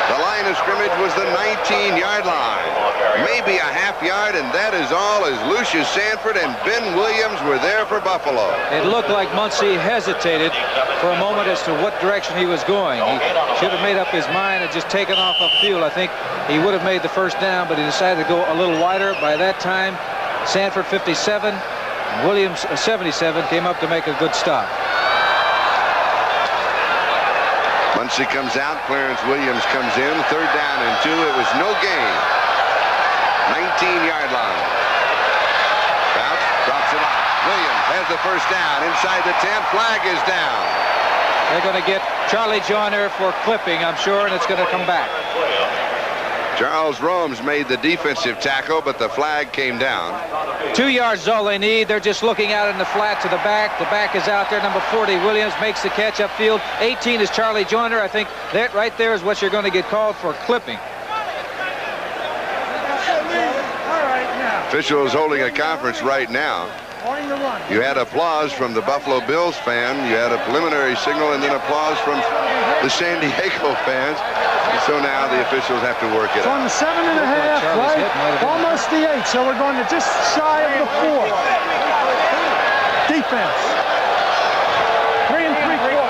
The line of scrimmage was the 19-yard line. Maybe a half yard, and that is all as Lucius Sanford and Ben Williams were there for Buffalo. It looked like Muncy hesitated for a moment as to what direction he was going. He should have made up his mind and just taken off upfield. I think he would have made the first down, but he decided to go a little wider. By that time, Sanford 57, and Williams 77 came up to make a good stop. Muncy comes out, Clarence Williams comes in, 3rd down and 2. It was no gain. 19-yard line. Fouts drops it off. Williams has the first down inside the 10. Flag is down. They're going to get Charlie Joyner for clipping, I'm sure, and it's going to come back. Charles Romes made the defensive tackle, but the flag came down. 2 yards is all they need. They're just looking out in the flat to the back. The back is out there. Number 40, Williams, makes the catch upfield. 18 is Charlie Joyner. I think that right there is what you're going to get called for clipping. Officials holding a conference right now. You had applause from the Buffalo Bills fan. You had a preliminary signal and then applause from the San Diego fans. And so now the officials have to work it It's on out. the 7.5, right? Almost the 8, so we're going to just shy of the 4. Defense. 3 3/4.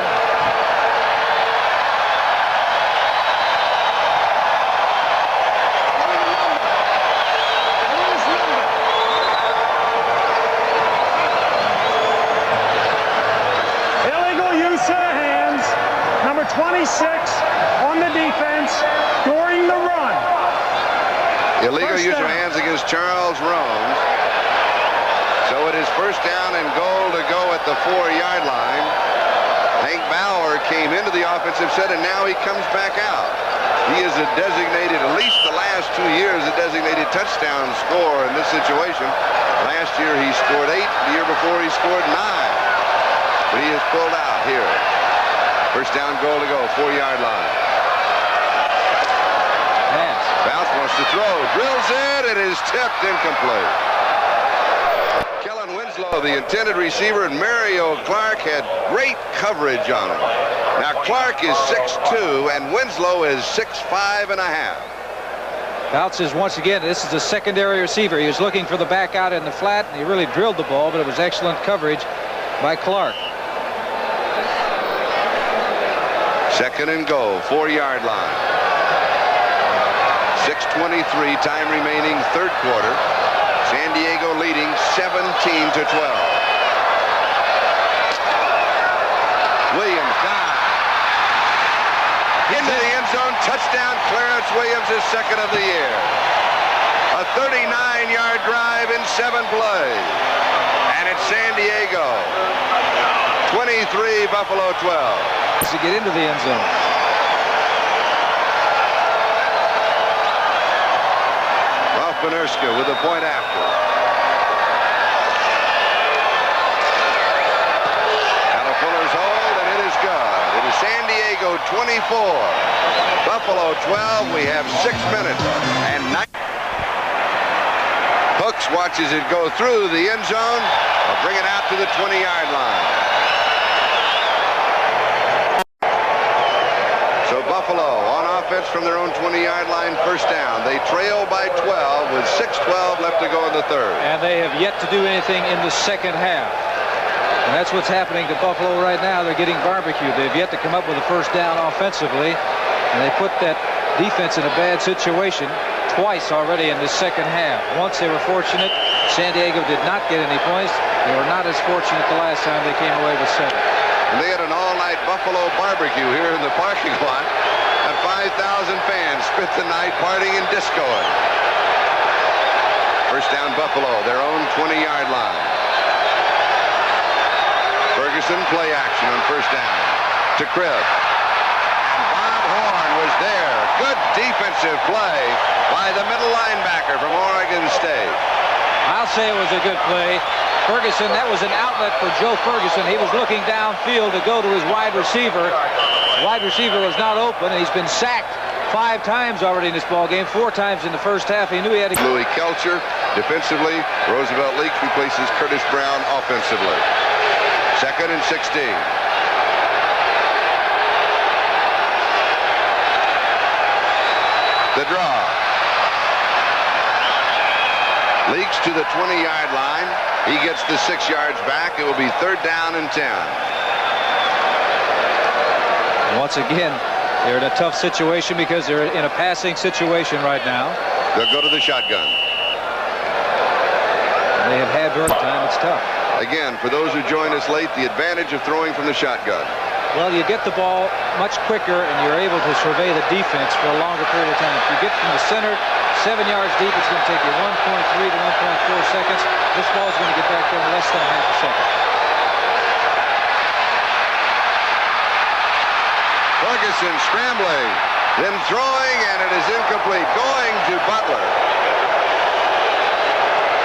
26 on the defense during the run. Illegal use of hands against Charles Roan. So it is first down and goal to go at the 4-yard line. Hank Bauer came into the offensive set, and now he comes back out. He is a designated, at least the last 2 years, a designated touchdown scorer in this situation. Last year he scored 8. The year before he scored 9. But he is pulled out here. First down, goal to go, 4-yard line. Pass. Bounce wants to throw, drills it, it is tipped, incomplete. Kellen Winslow, the intended receiver, and Mario Clark had great coverage on him. Now Clark is 6'2", and Winslow is 6'5 and a half. Bounces once again. This is a secondary receiver. He was looking for the back out in the flat, and he really drilled the ball, but it was excellent coverage by Clark. Second and goal, 4-yard line. 6:23 time remaining, third quarter. San Diego leading 17-12. Williams dive. Into the end zone, touchdown. Clarence Williams is second of the year. A 39-yard drive in 7 plays. And it's San Diego 23, Buffalo 12. To get into the end zone. Ralph Benerska with the point after. Out of Fuller's hold, and it is good. It is San Diego 24, Buffalo 12. We have 6 minutes and 9. Hooks watches it go through the end zone. They'll bring it out to the 20-yard line. So Buffalo on offense from their own 20-yard line, first down. They trail by 12 with 6:12 left to go in the third. And they have yet to do anything in the second half. And that's what's happening to Buffalo right now. They're getting barbecued. They've yet to come up with a first down offensively. And they put that defense in a bad situation twice already in the second half. Once they were fortunate. San Diego did not get any points. They were not as fortunate the last time they came away with 7. And they had an all-night Buffalo barbecue here in the parking lot. And 5,000 fans spent the night partying and discoing. First down Buffalo, their own 20-yard line. Ferguson play action on first down to Cribb. And Bob Horn was there. Good defensive play by the middle linebacker from Oregon State. I'll say it was a good play. Ferguson, that was an outlet for Joe Ferguson. He was looking downfield to go to his wide receiver. The wide receiver was not open, and he's been sacked 5 times already in this ball game, 4 times in the first half. He knew he had to. Louis Kelcher defensively. Roosevelt Leaks replaces Curtis Brown offensively. Second and 16. The draw. Leaks to the 20-yard line. He gets the 6 yards back. It will be third down and 10. Once again, they're in a tough situation because they're in a passing situation right now. They'll go to the shotgun. And they have had very time. It's tough. Again, for those who joined us late, the advantage of throwing from the shotgun. Well, you get the ball much quicker, and you're able to survey the defense for a longer period of time. If you get from the center 7 yards deep, it's going to take you 1.3 to 1.4 seconds. This ball is going to get back there in less than a half a second. Ferguson scrambling, then throwing, and it is incomplete. Going to Butler.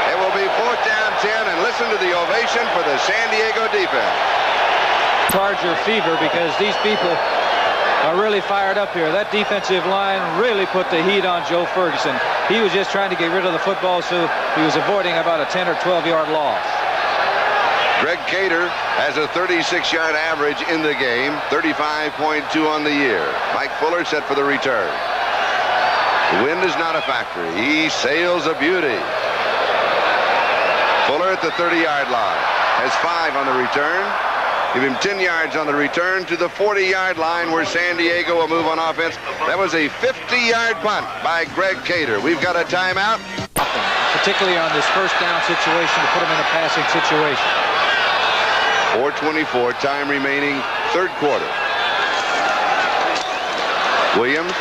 It will be fourth down 10, and listen to the ovation for the San Diego defense. Charger fever, because these people are really fired up here. That defensive line really put the heat on Joe Ferguson. He was just trying to get rid of the football, so he was avoiding about a 10 or 12-yard loss. Greg Cater has a 36-yard average in the game, 35.2 on the year. Mike Fuller set for the return. The wind is not a factor. He sails a beauty. Fuller at the 30-yard line. Has 5 on the return. Give him 10 yards on the return to the 40-yard line where San Diego will move on offense. That was a 50-yard punt by Greg Cater. We've got a timeout. Particularly on this first down situation to put him in a passing situation. 4:24 time remaining, third quarter. Williams.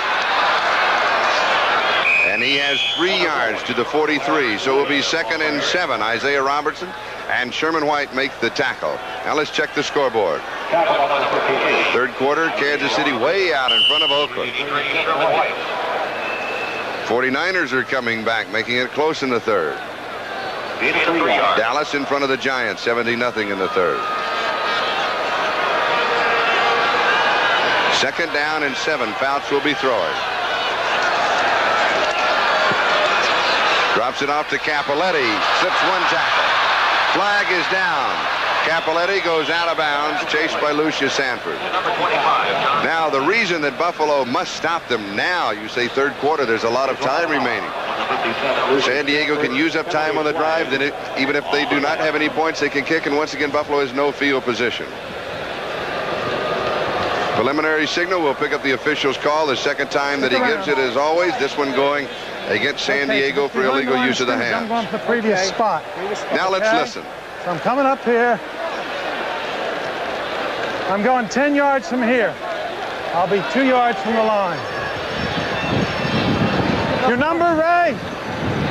And he has 3 yards to the 43, so it will be 2nd and 7. Isaiah Robertson and Sherman White make the tackle. Now let's check the scoreboard. Third quarter, Kansas City way out in front of Oakland. 49ers are coming back, making it close in the third. Dallas in front of the Giants, 70-0 in the third. 2nd down and 7. Fouts will be throwing. Drops it off to Capoletti. Slips 1 tackle. Flag is down. Capoletti goes out of bounds, chased by Lucius Sanford. Now, the reason that Buffalo must stop them now, you say third quarter, there's a lot of time remaining. San Diego can use up time on the drive, then even if they do not have any points, they can kick, and once again, Buffalo has no field position. Preliminary signal will pick up the official's call the second time that he gives it, as always. This one going against San Diego for illegal use of the hands. I'm going to the previous spot. Now let's listen. So I'm coming up here. I'm going 10 yards from here. I'll be 2 yards from the line. Your number, Ray?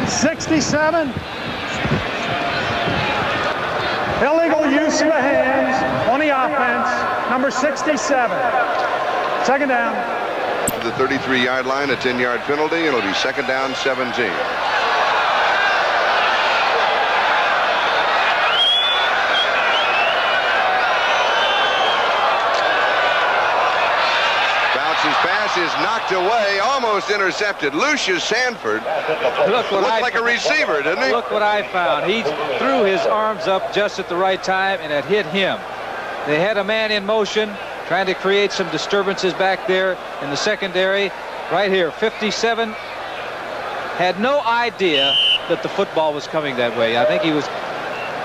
67. Illegal use of the hands on the offense. Number 67. 2nd down. The 33-yard line, a 10-yard penalty. It'll be 2nd down, 17. Bounces pass is knocked away, almost intercepted. Lucius Sanford looked like a receiver, didn't he? Look what I found. He threw his arms up just at the right time, and it hit him. They had a man in motion, trying to create some disturbances back there in the secondary. Right here, 57 had no idea that the football was coming that way. I think he was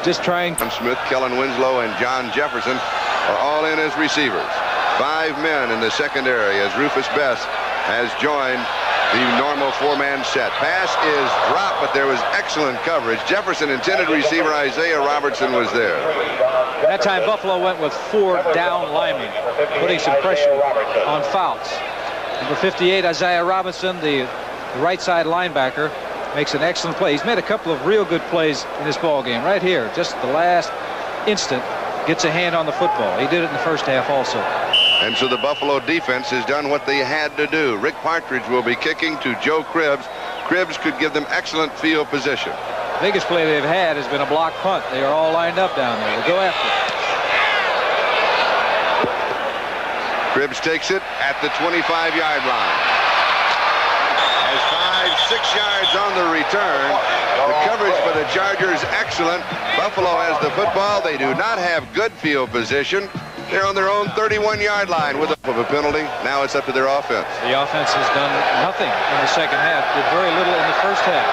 just trying. Smith, Kellen Winslow, and John Jefferson are all in as receivers. 5 men in the secondary as Rufus Best has joined the normal 4-man set. Pass is dropped, but there was excellent coverage. Jefferson, intended receiver. Isaiah Robertson was there. That time Buffalo went with 4 down linemen, putting some pressure on Fouts. Number 58, Isaiah Robinson, the right side linebacker, makes an excellent play. He's made a couple of real good plays in this ball game. Right here, just the last instant, gets a hand on the football. He did it in the first half also. And so the Buffalo defense has done what they had to do. Rick Partridge will be kicking to Joe Cribbs. Cribbs could give them excellent field position. The biggest play they've had has been a block punt. They are all lined up down there. We'll go after it. Cribbs takes it at the 25-yard line. Has 5-6 yards on the return. The coverage for the Chargers excellent. Buffalo has the football. They do not have good field position. They're on their own 31-yard line with a penalty. Now it's up to their offense. The offense has done nothing in the second half. Did very little in the first half.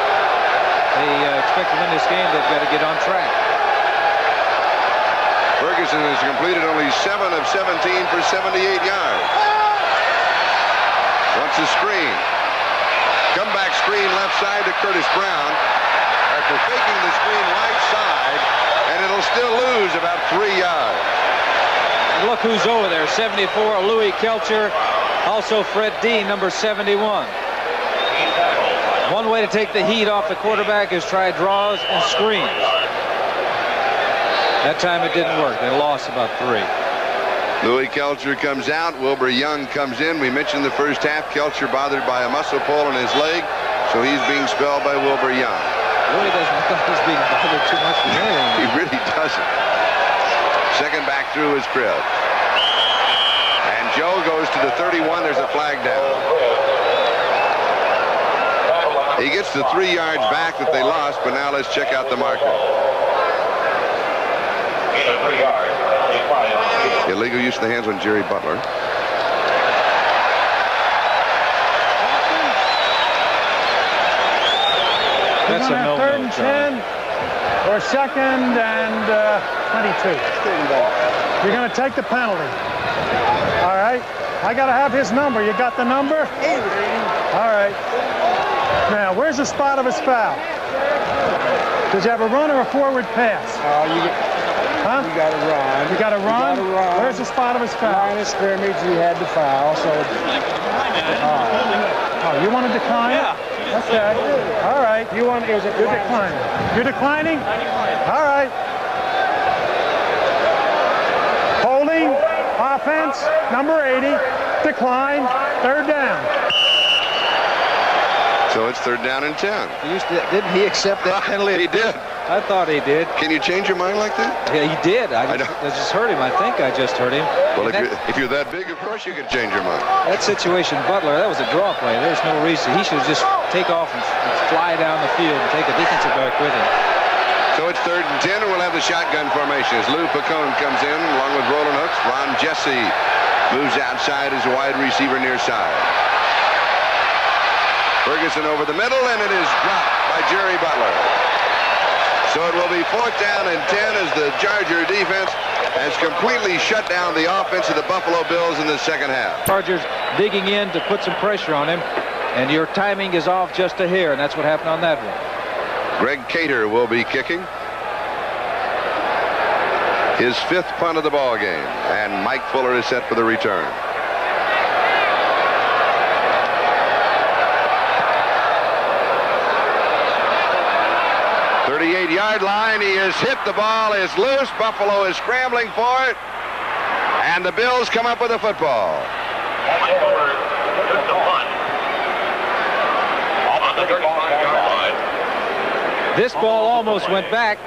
They expect to win this game. They've got to get on track. Ferguson has completed only 7 of 17 for 78 yards. Wants a screen. Comeback screen left side to Curtis Brown. After faking the screen right side, and it'll still lose about 3 yards. And look who's over there. 74, Louis Kelcher. Also Fred Dean, number 71. One way to take the heat off the quarterback is try draws and screens. That time it didn't work. They lost about 3. Louis Kelcher comes out. Wilbur Young comes in. We mentioned the first half. Kelcher bothered by a muscle pull in his leg, so he's being spelled by Wilbur Young. Louis doesn't look like he's being bothered too much with anything. He really doesn't. Second back through is Cribbs. And Joe goes to the 31. There's a flag down. He gets the 3 yards back that they lost, but now let's check out the marker. Illegal use of the hands on Jerry Butler. That's a no-no, 3rd and 10 or 2nd and 22. You're going to take the penalty. All right. I got to have his number. You got the number? All right. Now, where's the spot of his foul? Does you have a run or a forward pass? You got to run. You got to run? You got to run. Where's Where's the spot of his foul? Line of scrimmage, you had the foul, so... Oh, you want to decline? Yeah. Okay. All right. You want, it was a You're declining. You're declining? All right. Holding, offense, number 80, decline, third down. So it's third down and 10. Didn't he accept that penalty? He did. I thought he did. Can you change your mind like that? Yeah, he did. I know. just heard him. I think I just heard him. Well, And if you're that big, of course you can change your mind. that situation, Butler, that was a draw play. There's no reason. He should just take off and fly down the field and take a defensive back with him. So it's third and 10, and we'll have the shotgun formation as Lou Picone comes in along with Roland Hooks. Ron Jesse moves outside as a wide receiver near side. Ferguson over the middle, and it is dropped by Jerry Butler. So it will be fourth down and 10 as the Charger defense has completely shut down the offense of the Buffalo Bills in the second half. Chargers digging in to put some pressure on him, and your timing is off just a hair, and that's what happened on that one. Greg Cater will be kicking his fifth punt of the ball game, and Mike Fuller is set for the return. Yard line. He has hit the ball. Is loose. Buffalo is scrambling for it, and the Bills come up with a football. This ball almost went back.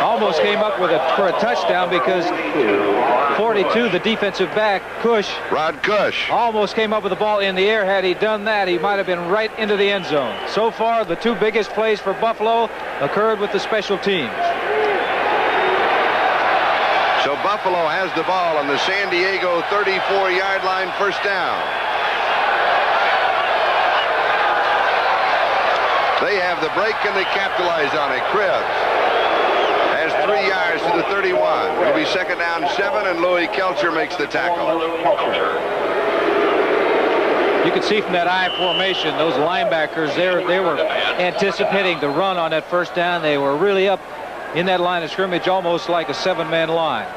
Almost came up with for a touchdown because 42, the defensive back, Rod Cush, almost came up with the ball in the air. Had he done that, he might have been right into the end zone. So far, the two biggest plays for Buffalo occurred with the special teams. So Buffalo has the ball on the San Diego 34-yard line, first down. They have the break and they capitalize on it. Cribbs has 3 yards to the 31. It'll be second down 7, and Louis Kelcher makes the tackle. You can see from that I formation, those linebackers, they were anticipating the run on that first down. They were really up in that line of scrimmage, almost like a 7-man line.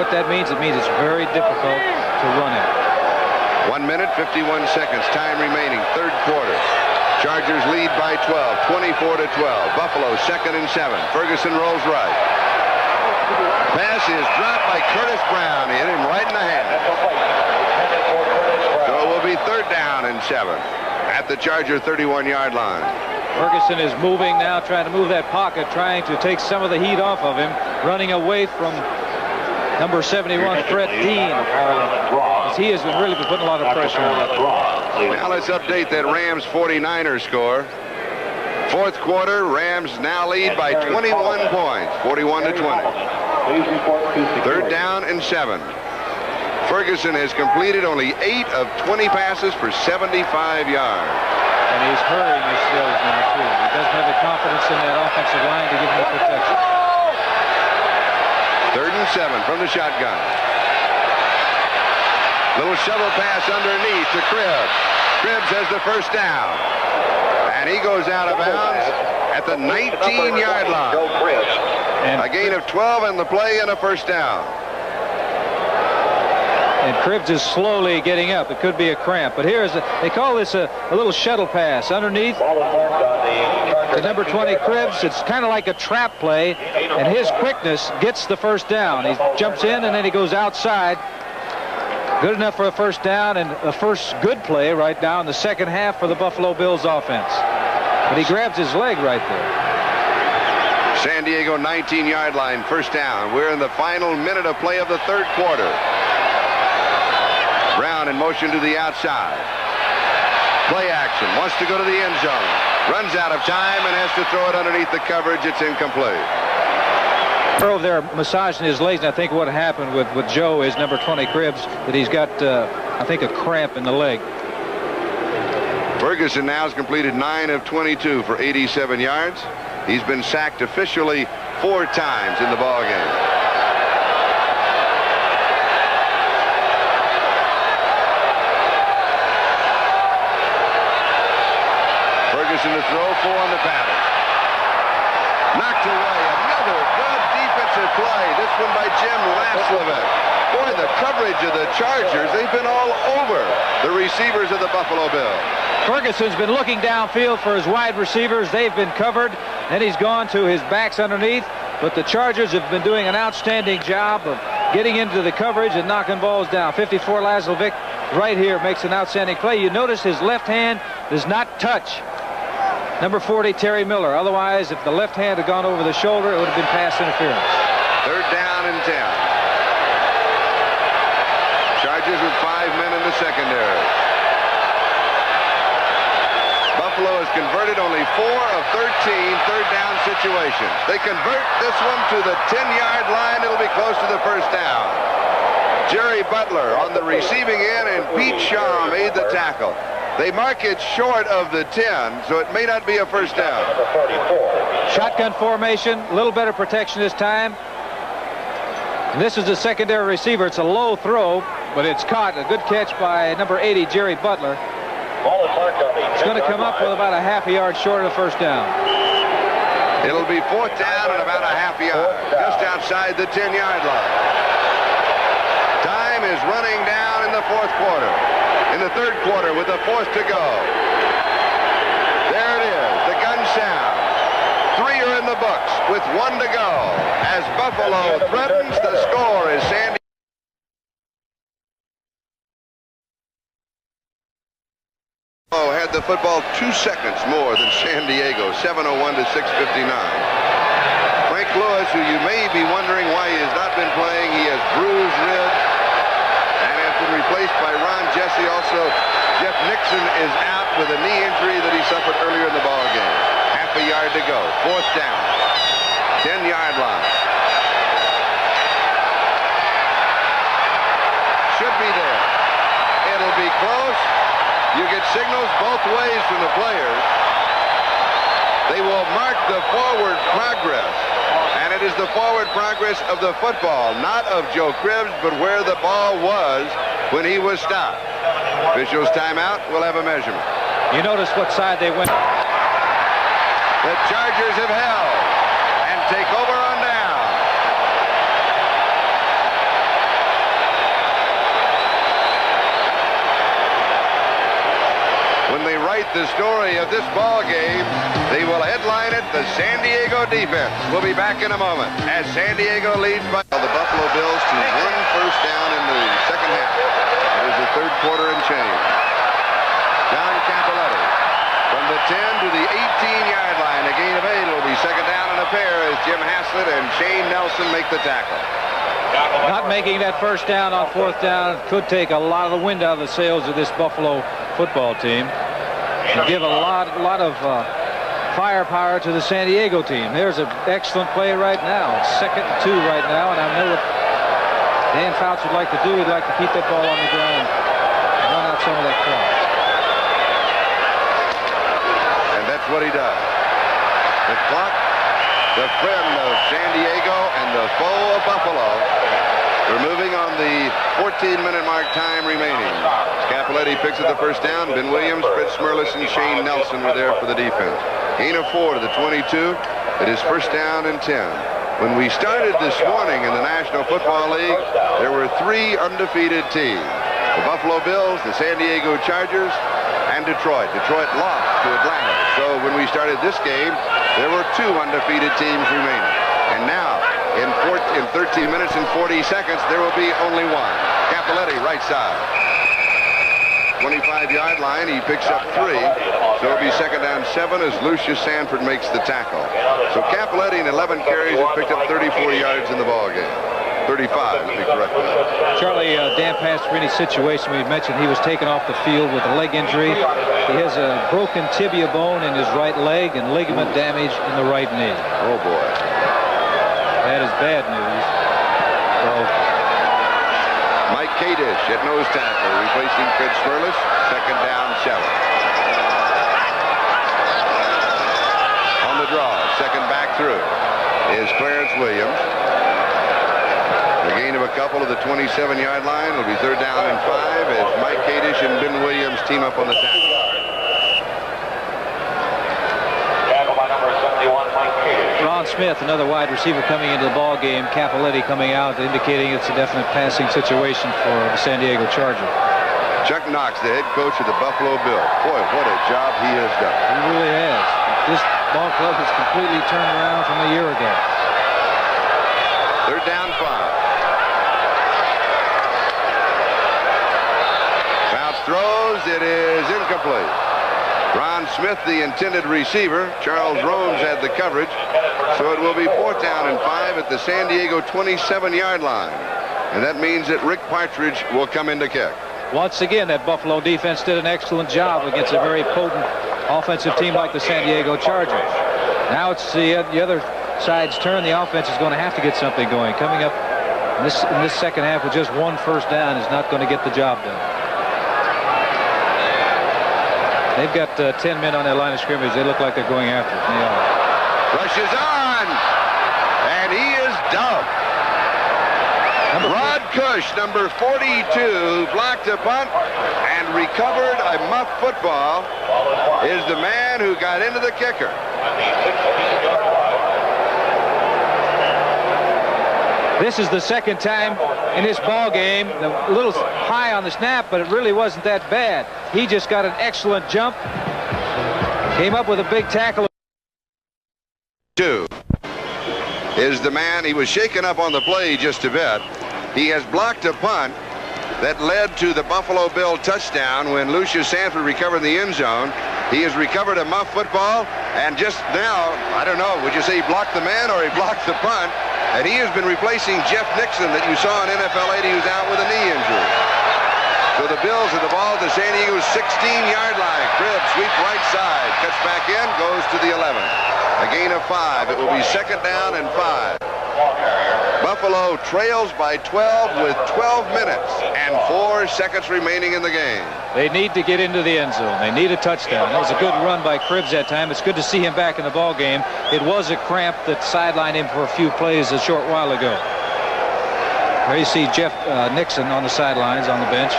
What that means, it means it's very difficult to run it. 1 minute, 51 seconds, time remaining, third quarter. Chargers lead by 12, 24-12. Buffalo second and 7. Ferguson rolls right. Pass is dropped by Curtis Brown. He hit him right in the hand. So it will be third down and 7 at the Charger 31-yard line. Ferguson is moving now, trying to move that pocket, trying to take some of the heat off of him, running away from number 71, Fred Dean. He has really been putting a lot of pressure on him. Now let's update that Rams 49ers score. Fourth quarter, Rams now lead by 21 points, 41-20. Third down and 7. Ferguson has completed only 8 of 20 passes for 75 yards. And he's hurrying his throws now, too. He doesn't have the confidence in that offensive line to give him the protection. Third and 7 from the shotgun. Little shovel pass underneath to Cribbs. Cribbs has the first down. And he goes out of bounds at the 19-yard line. And a gain of 12 in the play and a first down. And Cribbs is slowly getting up. It could be a cramp. But here's they call this a little shuttle pass underneath to number 20 Cribbs. It's kind of like a trap play. And his quickness gets the first down. He jumps in and then he goes outside. Good enough for a first down and a first good play right now in the second half for the Buffalo Bills offense. But he grabs his leg right there. San Diego 19-yard line, first down. We're in the final minute of play of the third quarter. Brown in motion to the outside. Play action. Wants to go to the end zone. Runs out of time and has to throw it underneath the coverage. It's incomplete. Earl there massaging his legs, and I think what happened with Joe is number 20 Cribbs, that he's got, I think, a cramp in the leg. Ferguson now has completed 9 of 22 for 87 yards. He's been sacked officially 4 times in the ball game. Ferguson to throw, 4 on the pattern. Knocked away. Another good defensive play. This one by Jim Laslovic. Boy, the coverage of the Chargers, they've been all over the receivers of the Buffalo Bills. Ferguson's been looking downfield for his wide receivers. They've been covered. Then he's gone to his backs underneath. But the Chargers have been doing an outstanding job of getting into the coverage and knocking balls down. 54 Laslovic right here makes an outstanding play. You notice his left hand does not touch number 40, Terry Miller. Otherwise, if the left hand had gone over the shoulder, it would have been pass interference. 3rd down and 10. Chargers with 5 men in the secondary. Buffalo has converted only 4 of 13 third down situations. They convert this one to the 10-yard line. It'll be close to the first down. Jerry Butler on the receiving end, and Pete Shaw made the tackle. They mark it short of the 10, so it may not be a first down. Shotgun formation, a little better protection this time. And this is the secondary receiver. It's a low throw, but it's caught. A good catch by number 80, Jerry Butler. It's going to come up with about a half a yard short of the first down. It'll be 4th down and about a half yard, just outside the 10-yard line. Time is running down in the 4th quarter. In the 3rd quarter with the 4th to go. There it is, the gun sound. 3 are in the books with 1 to go. As Buffalo threatens, the score is San Diego had the football 2 seconds more than San Diego, 7:01 to 6:59. Frank Lewis, who you may be wondering why he has not been playing, he has bruised ribs and has been replaced by Ron Jesse. Also, Jeff Nixon is out with a knee injury that he suffered earlier in the ball game. Half a yard to go. 4th down. 10-yard line. Should be there. It'll be close. You get signals both ways from the players. They will mark the forward progress. And it is the forward progress of the football, not of Joe Cribbs, but where the ball was when he was stopped. Officials timeout. We'll have a measurement. You notice what side they went. The Chargers have held and take over on down. When they write the story of this ball game, they will headline it the San Diego defense. We'll be back in a moment as San Diego leads by the Buffalo Bills to 1 first down in the second half. It is the 3rd quarter and change. John Cappelletti from the 10 to the 18-yard line. A gain of 8. It'll be 2nd down and a pair as Jim Haslett and Shane Nelson make the tackle. Not making that first down on 4th down could take a lot of the wind out of the sails of this Buffalo football team and give a lot of firepower to the San Diego team. There's an excellent play right now. 2nd and 2 right now, and I know what Dan Fouts would like to do. He'd like to keep that ball on the ground and run out some of that clock. And that's what he does. The clock, the friend of San Diego and the foe of Buffalo. We're moving on the 14-minute mark, time remaining. Cappelletti picks up the first down. Ben Williams, Fritz Merlis, and Shane Nelson were there for the defense. Gain of 4 to the 22. It is 1st down and 10. When we started this morning in the National Football League, there were 3 undefeated teams. The Buffalo Bills, the San Diego Chargers, and Detroit. Detroit lost to Atlanta. So when we started this game, there were 2 undefeated teams remaining. And now, in 13 minutes and 40 seconds, there will be only 1. Cappelletti, right side. 25-yard line, he picks up 3. So it'll be 2nd down 7 as Lucius Sanford makes the tackle. So Cappelletti in 11 carries has picked up 34 yards in the ball game. 35, let me correct that. Charlie, Dan Pastorini situation, we mentioned he was taken off the field with a leg injury. He has a broken tibia bone in his right leg and ligament damage in the right knee. Oh, boy. That is bad news. So, Mike Kadish at nose tackle, replacing Fritz Merlis. 2nd down 7. On the draw, 2nd back through is Clarence Williams. A gain of a couple of the 27-yard line. It'll be 3rd down and 5 as Mike Kadish and Ben Williams team up on the tackle. number 71, Mike Cage. Ron Smith, another wide receiver coming into the ball game. Capoletti coming out, indicating it's a definite passing situation for the San Diego Chargers. Chuck Knox, the head coach of the Buffalo Bills. Boy, what a job he has done. He really has. This ball club has completely turned around from a year ago. Third down, 5. Fouts throws. It is incomplete. Ron Smith, the intended receiver. Charles Romes had the coverage. So it will be 4th down and 5 at the San Diego 27-yard line. And that means that Rick Partridge will come in to kick. Once again, that Buffalo defense did an excellent job against a very potent offensive team like the San Diego Chargers. Now it's the other side's turn. The offense is going to have to get something going. Coming up in this second half with just 1 first down is not going to get the job done. They've got 10 men on their line of scrimmage. They look like they're going after it. They are. Rushes on, and he is dumped. Rod Cush, number 42, blocked a punt and recovered a muff football, is the man who got into the kicker. This is the second time in this ball game. A little high on the snap, but it really wasn't that bad. He just got an excellent jump. Came up with a big tackle. 2 is the man. He was shaken up on the play just a bit. He has blocked a punt that led to the Buffalo Bill touchdown when Lucius Sanford recovered in the end zone. He has recovered a muff football, and just now, I don't know, would you say he blocked the man or he blocked the punt? And he has been replacing Jeff Nixon that you saw in NFL 80 who's out with a knee injury. So the Bills have the ball at the San Diego's 16-yard line. Cribbs sweep right side, cuts back in, goes to the 11. A gain of 5. It will be 2nd down and 5. Buffalo trails by 12 with 12 minutes and 4 seconds remaining in the game. They need to get into the end zone. They need a touchdown. That was a good run by Cribbs that time. It's good to see him back in the ball game. It was a cramp that sidelined him for a few plays a short while ago. There you see Jeff Nixon on the sidelines on the bench.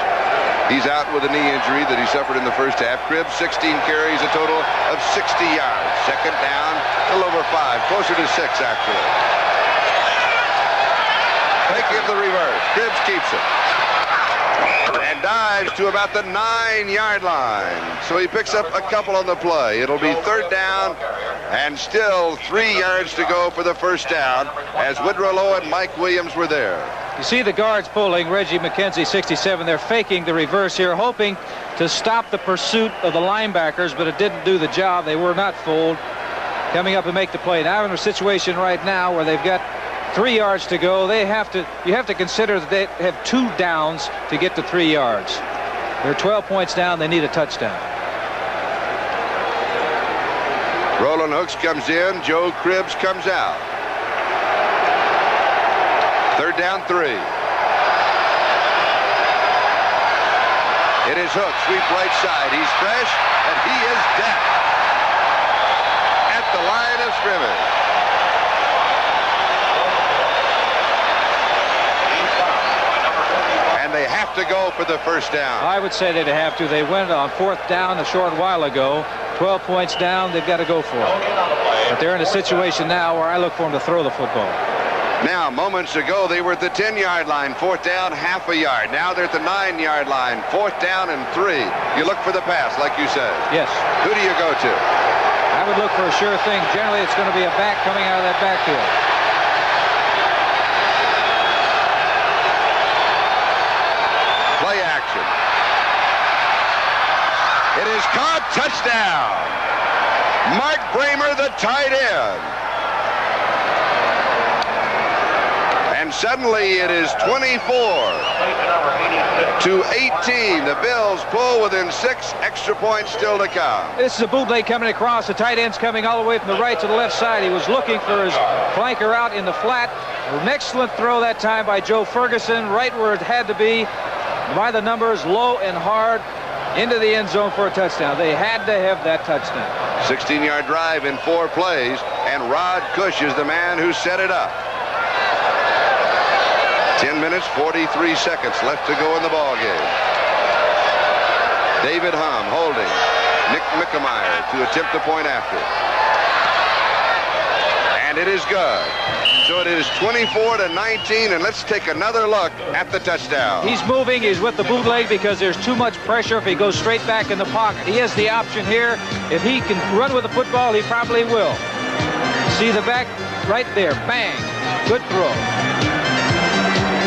He's out with a knee injury that he suffered in the first half. Cribbs, 16 carries, a total of 60 yards. 2nd down, a little over 5, closer to 6 actually. Fake of the reverse. Cribbs keeps it. And dives to about the 9-yard line. So he picks up a couple on the play. It'll be 3rd down and still 3 yards to go for the first down as Woodrow Lowe and Mike Williams were there. You see the guards pulling. Reggie McKenzie, 67. They're faking the reverse here, hoping to stop the pursuit of the linebackers, but it didn't do the job. They were not fooled. Coming up and make the play. Now in a situation right now where they've got 3 yards to go. You have to consider that they have 2 downs to get to 3 yards. They're 12 points down. They need a touchdown. Roland Hooks comes in. Joe Cribbs comes out. 3rd down, 3. It is Hooks, sweep right side. He's fresh, and he is dead at the line of scrimmage. And they have to go for the first down. I would say they'd have to. They went on 4th down a short while ago. 12 points down. They've got to go for it. But they're in a situation now where I look for them to throw the football. Now, moments ago, they were at the 10-yard line, 4th down, half a yard. Now they're at the 9-yard line, 4th down and 3. You look for the pass, like you said. Yes. Who do you go to? I would look for a sure thing. Generally, it's going to be a back coming out of that backfield. Play action. It is caught. Touchdown. Mark Bramer, the tight end. And suddenly it is 24 to 18. The Bills pull within 6, extra points still to come. This is a bootleg coming across. The tight end's coming all the way from the right to the left side. He was looking for his flanker out in the flat. An excellent throw that time by Joe Ferguson, right where it had to be. By the numbers, low and hard, into the end zone for a touchdown. They had to have that touchdown. 16-yard drive in 4 plays, and Rod Cush is the man who set it up. 10 minutes, 43 seconds left to go in the ball game. David Hum holding Nick Mickemeyer to attempt the point after. And it is good. So it is 24-19, and let's take another look at the touchdown. He's moving. He's with the bootleg because there's too much pressure. If he goes straight back in the pocket, he has the option here. If he can run with the football, he probably will. See the back right there. Bang. Good throw.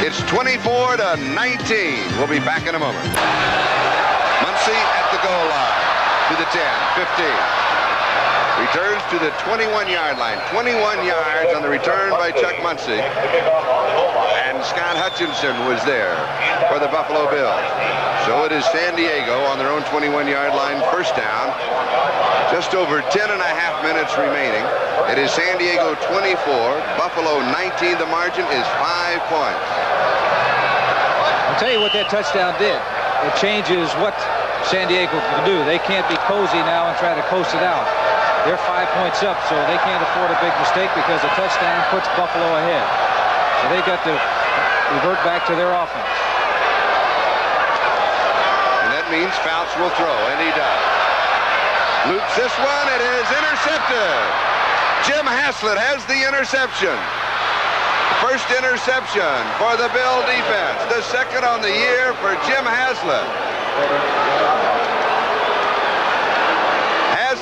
It's 24-19. We'll be back in a moment. Muncie at the goal line. To the 10, 15. Returns to the 21-yard line. 21 yards on the return by Chuck Muncie. And Scott Hutchinson was there for the Buffalo Bills. So it is San Diego on their own 21-yard line, first down. Just over 10 and a half minutes remaining. It is San Diego 24, Buffalo 19. The margin is 5 points. I'll tell you what that touchdown did. It changes what San Diego can do. They can't be cozy now and try to coast it out. They're 5 points up, so they can't afford a big mistake because a touchdown puts Buffalo ahead. So they got to revert back to their offense. And that means Fouts will throw, and he does. Loops this one, it is intercepted. Jim Haslett has the interception. First interception for the Bill defense. The second on the year for Jim Haslett.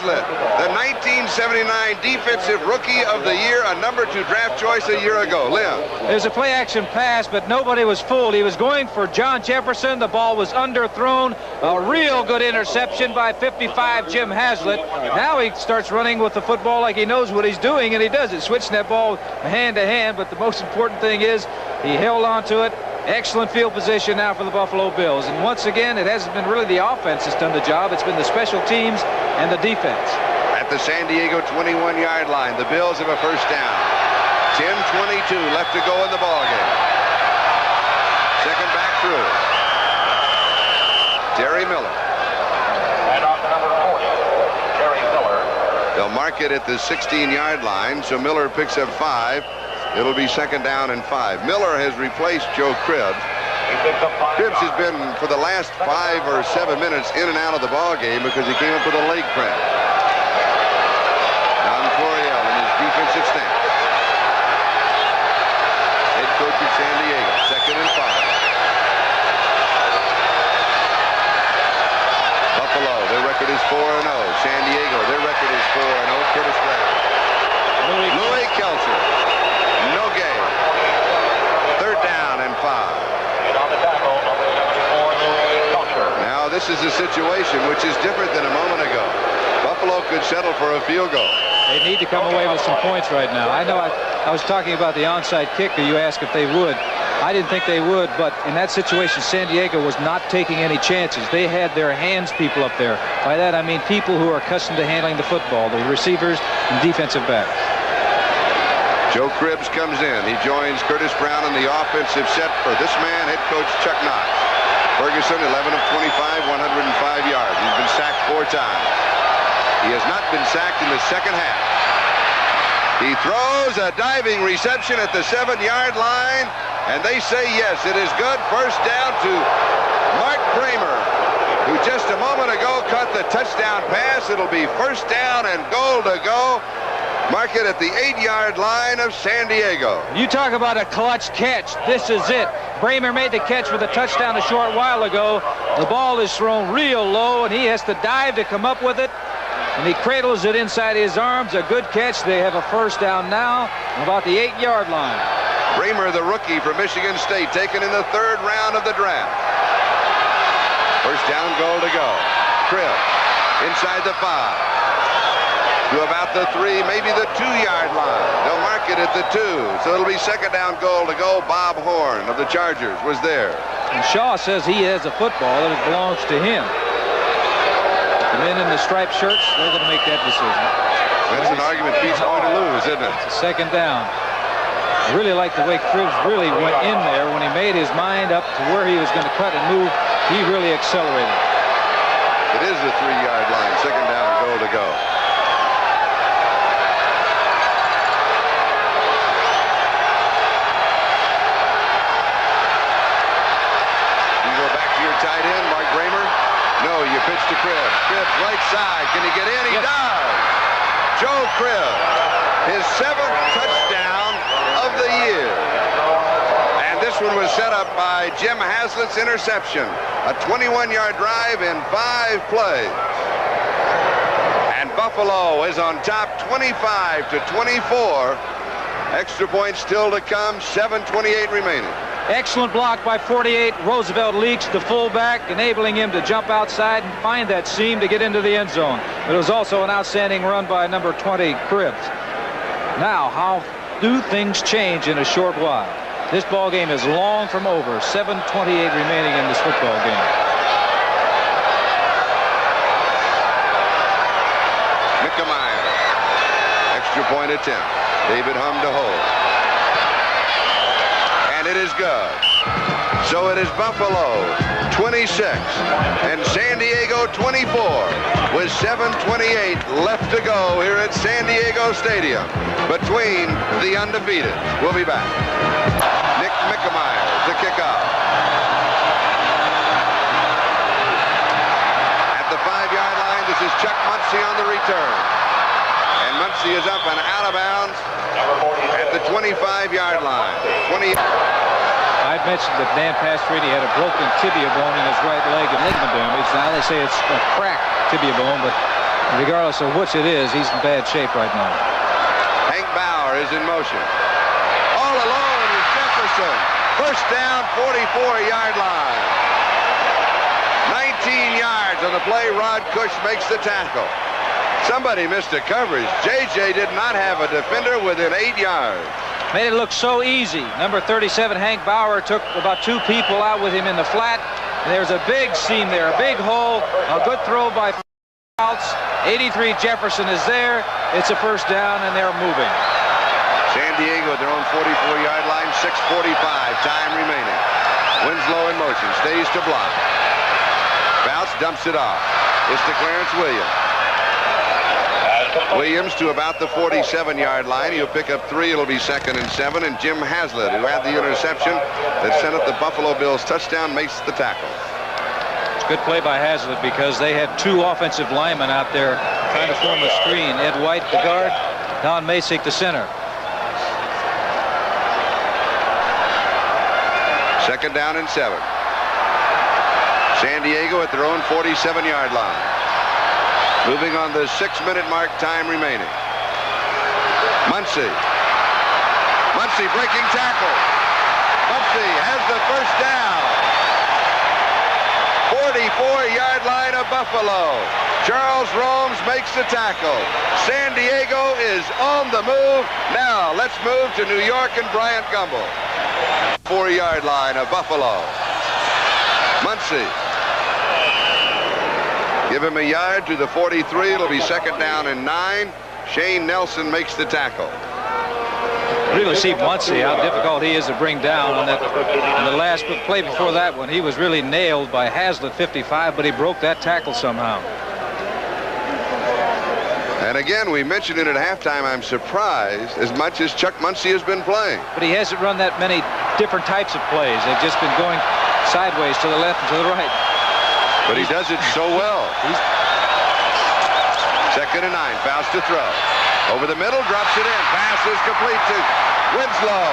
The 1979 Defensive Rookie of the Year, a number 2 draft choice a year ago. Lynn. There's a play-action pass, but nobody was fooled. He was going for John Jefferson. The ball was underthrown. A real good interception by 55 Jim Haslett. Now he starts running with the football like he knows what he's doing, and he does it, switching that ball hand to hand. But the most important thing is he held on to it. Excellent field position now for the Buffalo Bills. And once again, it hasn't been really the offense that's done the job. It's been the special teams and the defense. At the San Diego 21-yard line, the Bills have a first down. 10:22 left to go in the ballgame. Second back through. Terry Miller. And on to number 40, Terry Miller. They'll mark it at the 16-yard line, so Miller picks up 5. It'll be second down and 5. Miller has replaced Joe Cribbs. Cribbs has been, for the last 5 or 7 minutes, in and out of the ball game because he came up with a leg cramp. Don Coryell in his defensive stance. Head coach of San Diego, second and 5. Buffalo, their record is 4-0. San Diego, their record is 4-0. Curtis Ray. Louis Kelcher. No gain. Third down and 5. And on the tackle, number 74, Louis Kelcher. Now this is a situation which is different than a moment ago. Buffalo could settle for a field goal. They need to come away with some points right now. I know I was talking about the onside kicker. You asked if they would. I didn't think they would, but in that situation, San Diego was not taking any chances. They had their hands people up there. By that, I mean people who are accustomed to handling the football, the receivers and defensive backs. Joe Cribbs comes in. He joins Curtis Brown in the offensive set for this man, head coach Chuck Knox. Ferguson, 11 of 25, 105 yards. He's been sacked 4 times. He has not been sacked in the second half. He throws a diving reception at the 7-yard line, and they say yes, it is good. First down to Mark Bramer, who just a moment ago caught the touchdown pass. It'll be first down and goal to go. Mark it at the 8-yard line of San Diego. You talk about a clutch catch. This is it. Bramer made the catch for the touchdown a short while ago. The ball is thrown real low, and he has to dive to come up with it. And he cradles it inside his arms. A good catch. They have a first down now, about the 8-yard line. Bramer, the rookie from Michigan State, taken in the 3rd round of the draft. First down, goal to go. Cribbs inside the 5. To about the 3, maybe the 2-yard line. They'll mark it at the 2. So it'll be second down, goal to go. Bob Horn of the Chargers was there. And Shaw says he has a football and it belongs to him. The men in the striped shirts, they're going to make that decision. That's an argument Pete's going to lose, isn't it? It's a second down. I really like the way Cribbs really went in there when he made his mind up to where he was going to cut and move. He really accelerated. It is the 3-yard line. Second down, goal to go. Tight end, Mark Bramer. No, you pitch to Cribbs. Cribbs right side. Can he get in? He does. Joe Cribbs, his 7th one was set up by Jim Haslett's interception. A 21-yard drive in 5 plays. And Buffalo is on top 25-24. Extra point still to come, 7:28 remaining. Excellent block by 48. Roosevelt Leaks, the fullback, enabling him to jump outside and find that seam to get into the end zone. It was also an outstanding run by number 20, Cribbs. Now, how do things change in a short while? This ball game is long from over. 7:28 remaining in this football game. Mickemeyer. Extra point attempt. David Humm to hold. And it is good. So it is Buffalo 26 and San Diego 24 with 7:28 left to go here at San Diego Stadium between the undefeated. We'll be back. Nick Mickemeyer, the kickoff. At the 5-yard line, this is Chuck Muncie on the return. And Muncie is up and out of bounds at the 25-yard line. I've mentioned that Dan Pastorini had a broken tibia bone in his right leg and ligament damage. Now they say it's a cracked tibia bone, but regardless of which it is, he's in bad shape right now. Hank Bauer is in motion. All alone is Jefferson. First down, 44-yard line. 19 yards on the play. Rod Cush makes the tackle. Somebody missed a coverage. J.J. did not have a defender within 8 yards. Made it look so easy. Number 37, Hank Bauer, took about 2 people out with him in the flat. And there's a big seam there, a big hole. A good throw by Fouts. 83 Jefferson is there. It's a first down, and they're moving. San Diego at their own 44-yard line, 6:45, time remaining. Winslow in motion, stays to block. Fouts dumps it off. It's to Clarence Williams. Williams to about the 47-yard line. He'll pick up 3. It'll be 2nd and 7. And Jim Haslett, who had the interception that sent up the Buffalo Bills touchdown, makes the tackle. It's a good play by Haslett because they had 2 offensive linemen out there trying to form a screen. Ed White, the guard, Don Masick, the center. 2nd down and 7. San Diego at their own 47-yard line. Moving on the 6-minute mark, time remaining. Muncie. Muncie breaking tackle. Muncie has the first down. 44-yard line of Buffalo. Charles Romes makes the tackle. San Diego is on the move. Now let's move to New York and Bryant Gumbel. 4-yard line of Buffalo. Muncie. Give him a yard to the 43. It'll be 2nd down and 9. Shane Nelson makes the tackle. Really see Muncie, how difficult he is to bring down on that. In the last play before that one, he was really nailed by Haslett, 55, but he broke that tackle somehow. And again, we mentioned it at halftime, I'm surprised as much as Chuck Muncie has been playing. But he hasn't run that many different types of plays. They've just been going sideways to the left and to the right. But he does it so well. 2nd and 9. Fouts to throw. Over the middle, drops it in. Pass is complete to Winslow.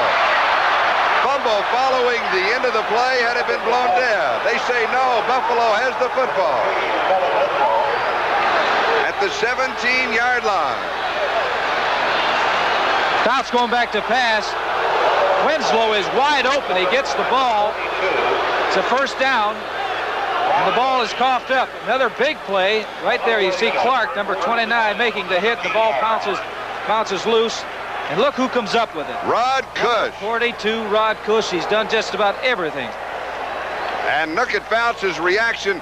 Fumble following the end of the play. Had it been blown dead. They say no. Buffalo has the football. At the 17-yard line. Fouts going back to pass. Winslow is wide open. He gets the ball. It's a first down. And the ball is coughed up. Another big play. Right there you see Clark, number 29, making the hit. The ball bounces loose. And look who comes up with it. Rod Cush. 42, Rod Cush. He's done just about everything. And look at Fouts' reaction.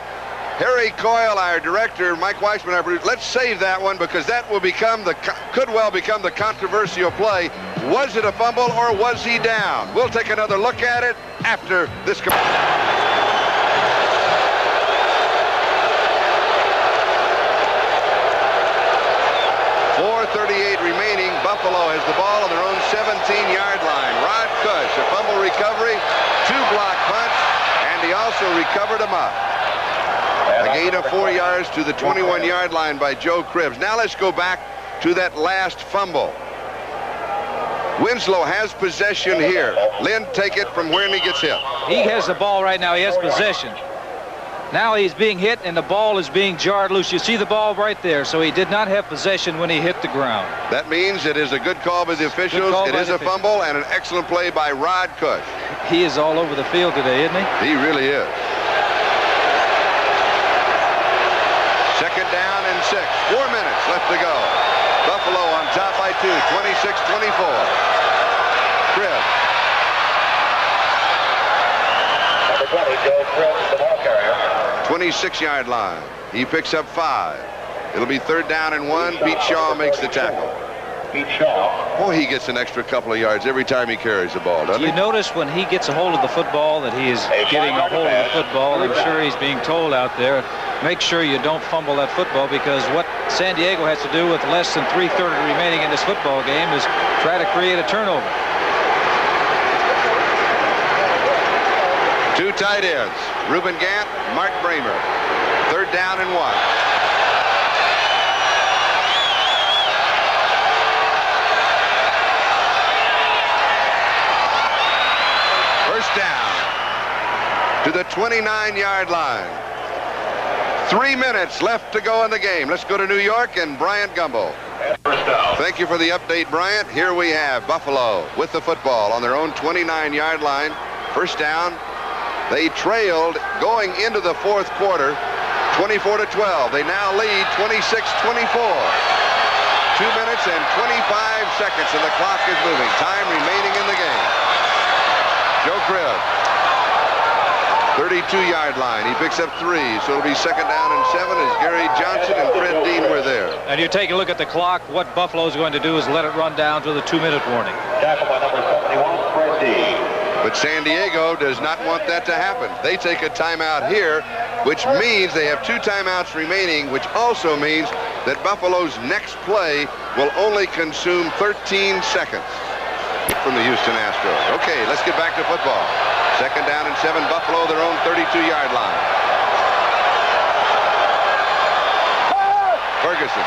Harry Coyle, our director, Mike Weissman, our producer. Let's save that one because that will become could well become the controversial play. Was it a fumble or was he down? We'll take another look at it after this. 4:38 remaining. Buffalo has the ball on their own 17-yard line. Rod Cush, a fumble recovery, 2-block punch, and he also recovered him up. A gain of 4 yards to the 21-yard line by Joe Cribbs. Now let's go back to that last fumble. Winslow has possession here. Lynn, take it from where he gets hit. He has the ball right now. He has possession. Now he's being hit, and the ball is being jarred loose. You see the ball right there. So he did not have possession when he hit the ground. That means it is a good call by the officials. It is a fumble and an excellent play by Rod Cush. He is all over the field today, isn't he? He really is. Second down and 6. 4 minutes left to go. Buffalo on top by 2, 26-24. Cribb. Number 20, Joe Cribb, the ball carrier. 26-yard line. He picks up 5. It'll be 3rd down and 1. Pete Shaw makes the tackle. Pete Shaw. Oh, he gets an extra couple of yards every time he carries the ball, doesn't he? You notice when he gets a hold of the football that he is getting a hold of the football. I'm sure he's being told out there, make sure you don't fumble that football, because what San Diego has to do with less than 3/3 remaining in this football game is try to create a turnover. 2 tight ends, Reuben Gant, Mark Bramer. 3rd down and 1. First down to the 29-yard line. 3 minutes left to go in the game. Let's go to New York and Bryant Gumbel. First down. Thank you for the update, Bryant. Here we have Buffalo with the football on their own 29-yard line. First down. They trailed going into the 4th quarter, 24-12. They now lead 26-24. 2 minutes and 25 seconds, and the clock is moving. Time remaining in the game. Joe Cribb, 32-yard line. He picks up 3, so it'll be 2nd down and 7 as Gary Johnson and Fred Dean were there. And you take a look at the clock. What Buffalo's going to do is let it run down to the 2-minute warning. Tackle by number 71, Fred Dean. But San Diego does not want that to happen. They take a timeout here, which means they have 2 timeouts remaining, which also means that Buffalo's next play will only consume 13 seconds from the Houston Astros. Okay, let's get back to football. 2nd down and 7, Buffalo, their own 32-yard line. Ferguson.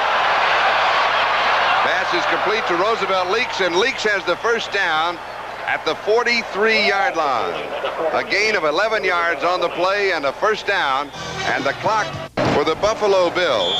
Pass is complete to Roosevelt Leaks, and Leaks has the first down at the 43-yard line. A gain of 11 yards on the play and a first down, and the clock for the Buffalo Bills.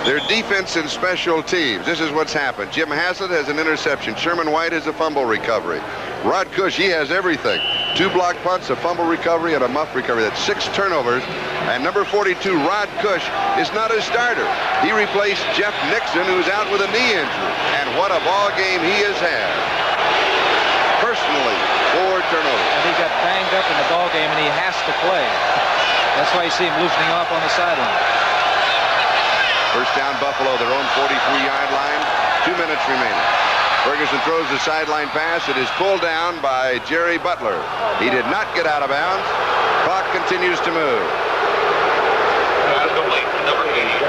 Their defense and special teams. This is what's happened. Jim Haslett has an interception. Sherman White has a fumble recovery. Rod Cush, he has everything. 2 block punts, a fumble recovery, and a muff recovery. That's 6 turnovers. And number 42, Rod Cush, is not a starter. He replaced Jeff Nixon, who's out with a knee injury. And what a ball game he has had. Personally, 4 turnovers. And he got banged up in the ball game, and he has to play. That's why you see him loosening off on the sideline. First down, Buffalo, their own 43-yard line. 2 minutes remaining. Ferguson throws the sideline pass. It is pulled down by Jerry Butler. He did not get out of bounds. Clock continues to move.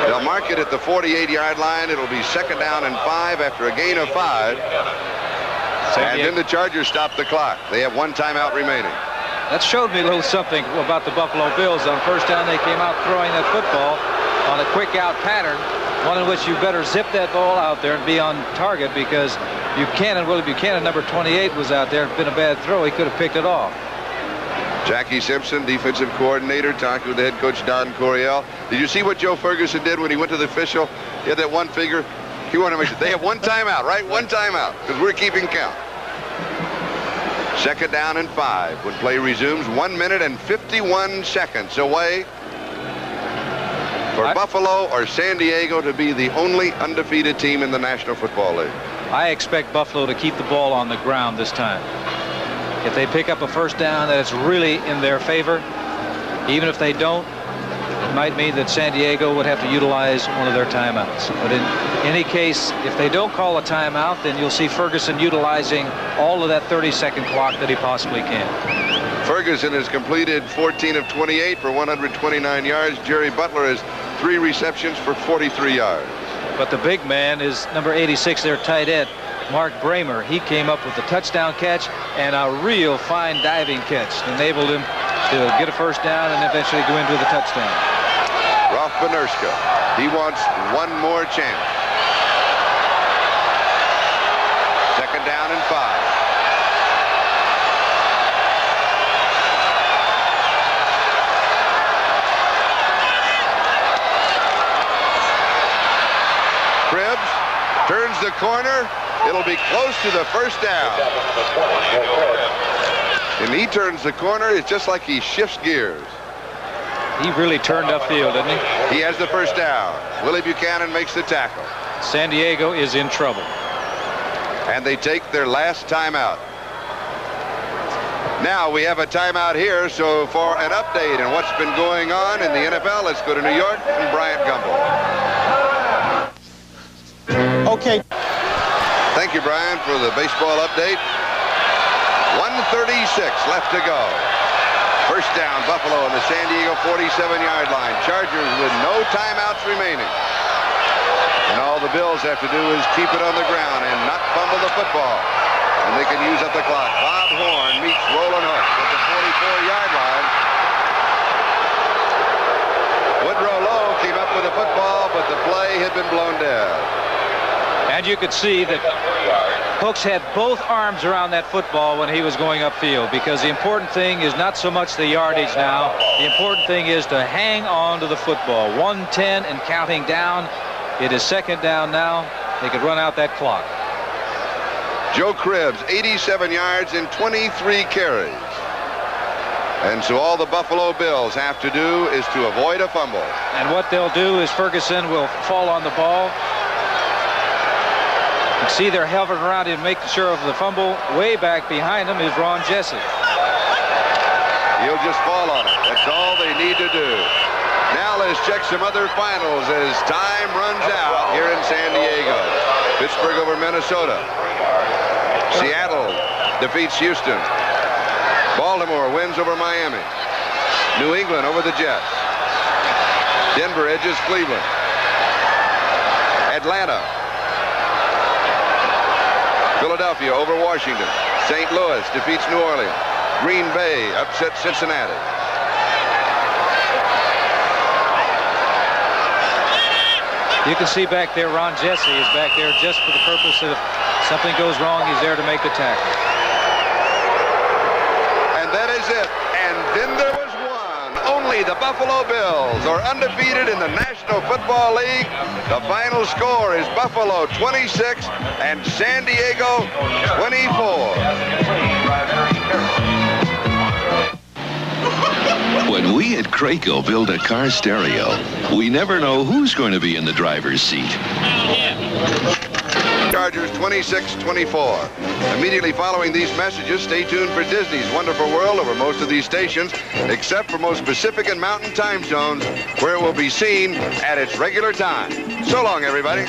They'll mark it at the 48-yard line. It'll be 2nd down and 5 after a gain of 5. And then the Chargers stop the clock. They have 1 timeout remaining. That showed me a little something about the Buffalo Bills. On first down, they came out throwing that football on a quick out pattern, one in which you better zip that ball out there and be on target, because Buchanan, Willie Buchanan, number 28, was out there. It's been a bad throw. He could have picked it off. Jackie Simpson, defensive coordinator, talking with head coach Don Coryell. Did you see what Joe Ferguson did when he went to the official? He had that one finger. He wanted to make sure they have 1 timeout, right? 1 timeout, because we're keeping count. 2nd down and 5 when play resumes. 1 minute and 51 seconds away for Buffalo or San Diego to be the only undefeated team in the National Football League. I expect Buffalo to keep the ball on the ground this time. If they pick up a first down, that it's really in their favor. Even if they don't, it might mean that San Diego would have to utilize one of their timeouts. But in any case, if they don't call a timeout, then you'll see Ferguson utilizing all of that 30-second clock that he possibly can. Ferguson has completed 14 of 28 for 129 yards. Jerry Butler has 3 receptions for 43 yards. But the big man is number 86, their tight end, Mark Bramer. He came up with a touchdown catch and a real fine diving catch. Enabled him to get a first down and eventually go into the touchdown. Ralph Benerska, he wants 1 more chance. 2nd down down and 5. Cribbs turns the corner. It'll be close to the first down. And he turns the corner. It's just like he shifts gears. He really turned upfield, didn't he? He has the first down. Willie Buchanan makes the tackle. San Diego is in trouble. And they take their last timeout. Now we have a timeout here, so for an update on what's been going on in the NFL, let's go to New York and Bryant Gumbel. Okay. Thank you, Brian, for the baseball update. 1:36 left to go. First down, Buffalo on the San Diego 47-yard line. Chargers with no timeouts remaining. And all the Bills have to do is keep it on the ground and not fumble the football. And they can use up the clock. Bob Horn meets Roland Hook at the 44-yard line. Woodrow Lowe came up with the football, but the play had been blown dead. And you could see that Hooks had both arms around that football when he was going upfield, because the important thing is not so much the yardage now. The important thing is to hang on to the football. 1:10 and counting down. It is second down now. They could run out that clock. Joe Cribbs, 87 yards and 23 carries. And so all the Buffalo Bills have to do is to avoid a fumble. And what they'll do is Ferguson will fall on the ball. You see they're hovering around him, making sure of the fumble. Way back behind him is Ron Jessup. He'll just fall on it. That's all they need to do. Now let's check some other finals as time runs out here in San Diego. Pittsburgh over Minnesota. Seattle defeats Houston. Baltimore wins over Miami. New England over the Jets. Denver edges Cleveland. Atlanta. Philadelphia over Washington. St. Louis defeats New Orleans. Green Bay upsets Cincinnati. You can see back there Ron Jesse is back there just for the purpose of if something goes wrong, he's there to make the tackle. And that is it. And then there was one. Only the Buffalo Bills are undefeated in the National Football League. The final score is Buffalo 26 and San Diego 24. When we at Craco build a car stereo, we never know who's going to be in the driver's seat. Chargers 26-24. Immediately following these messages, stay tuned for Disney's Wonderful World over most of these stations, except for most Pacific and Mountain time zones, where it will be seen at its regular time. So long, everybody.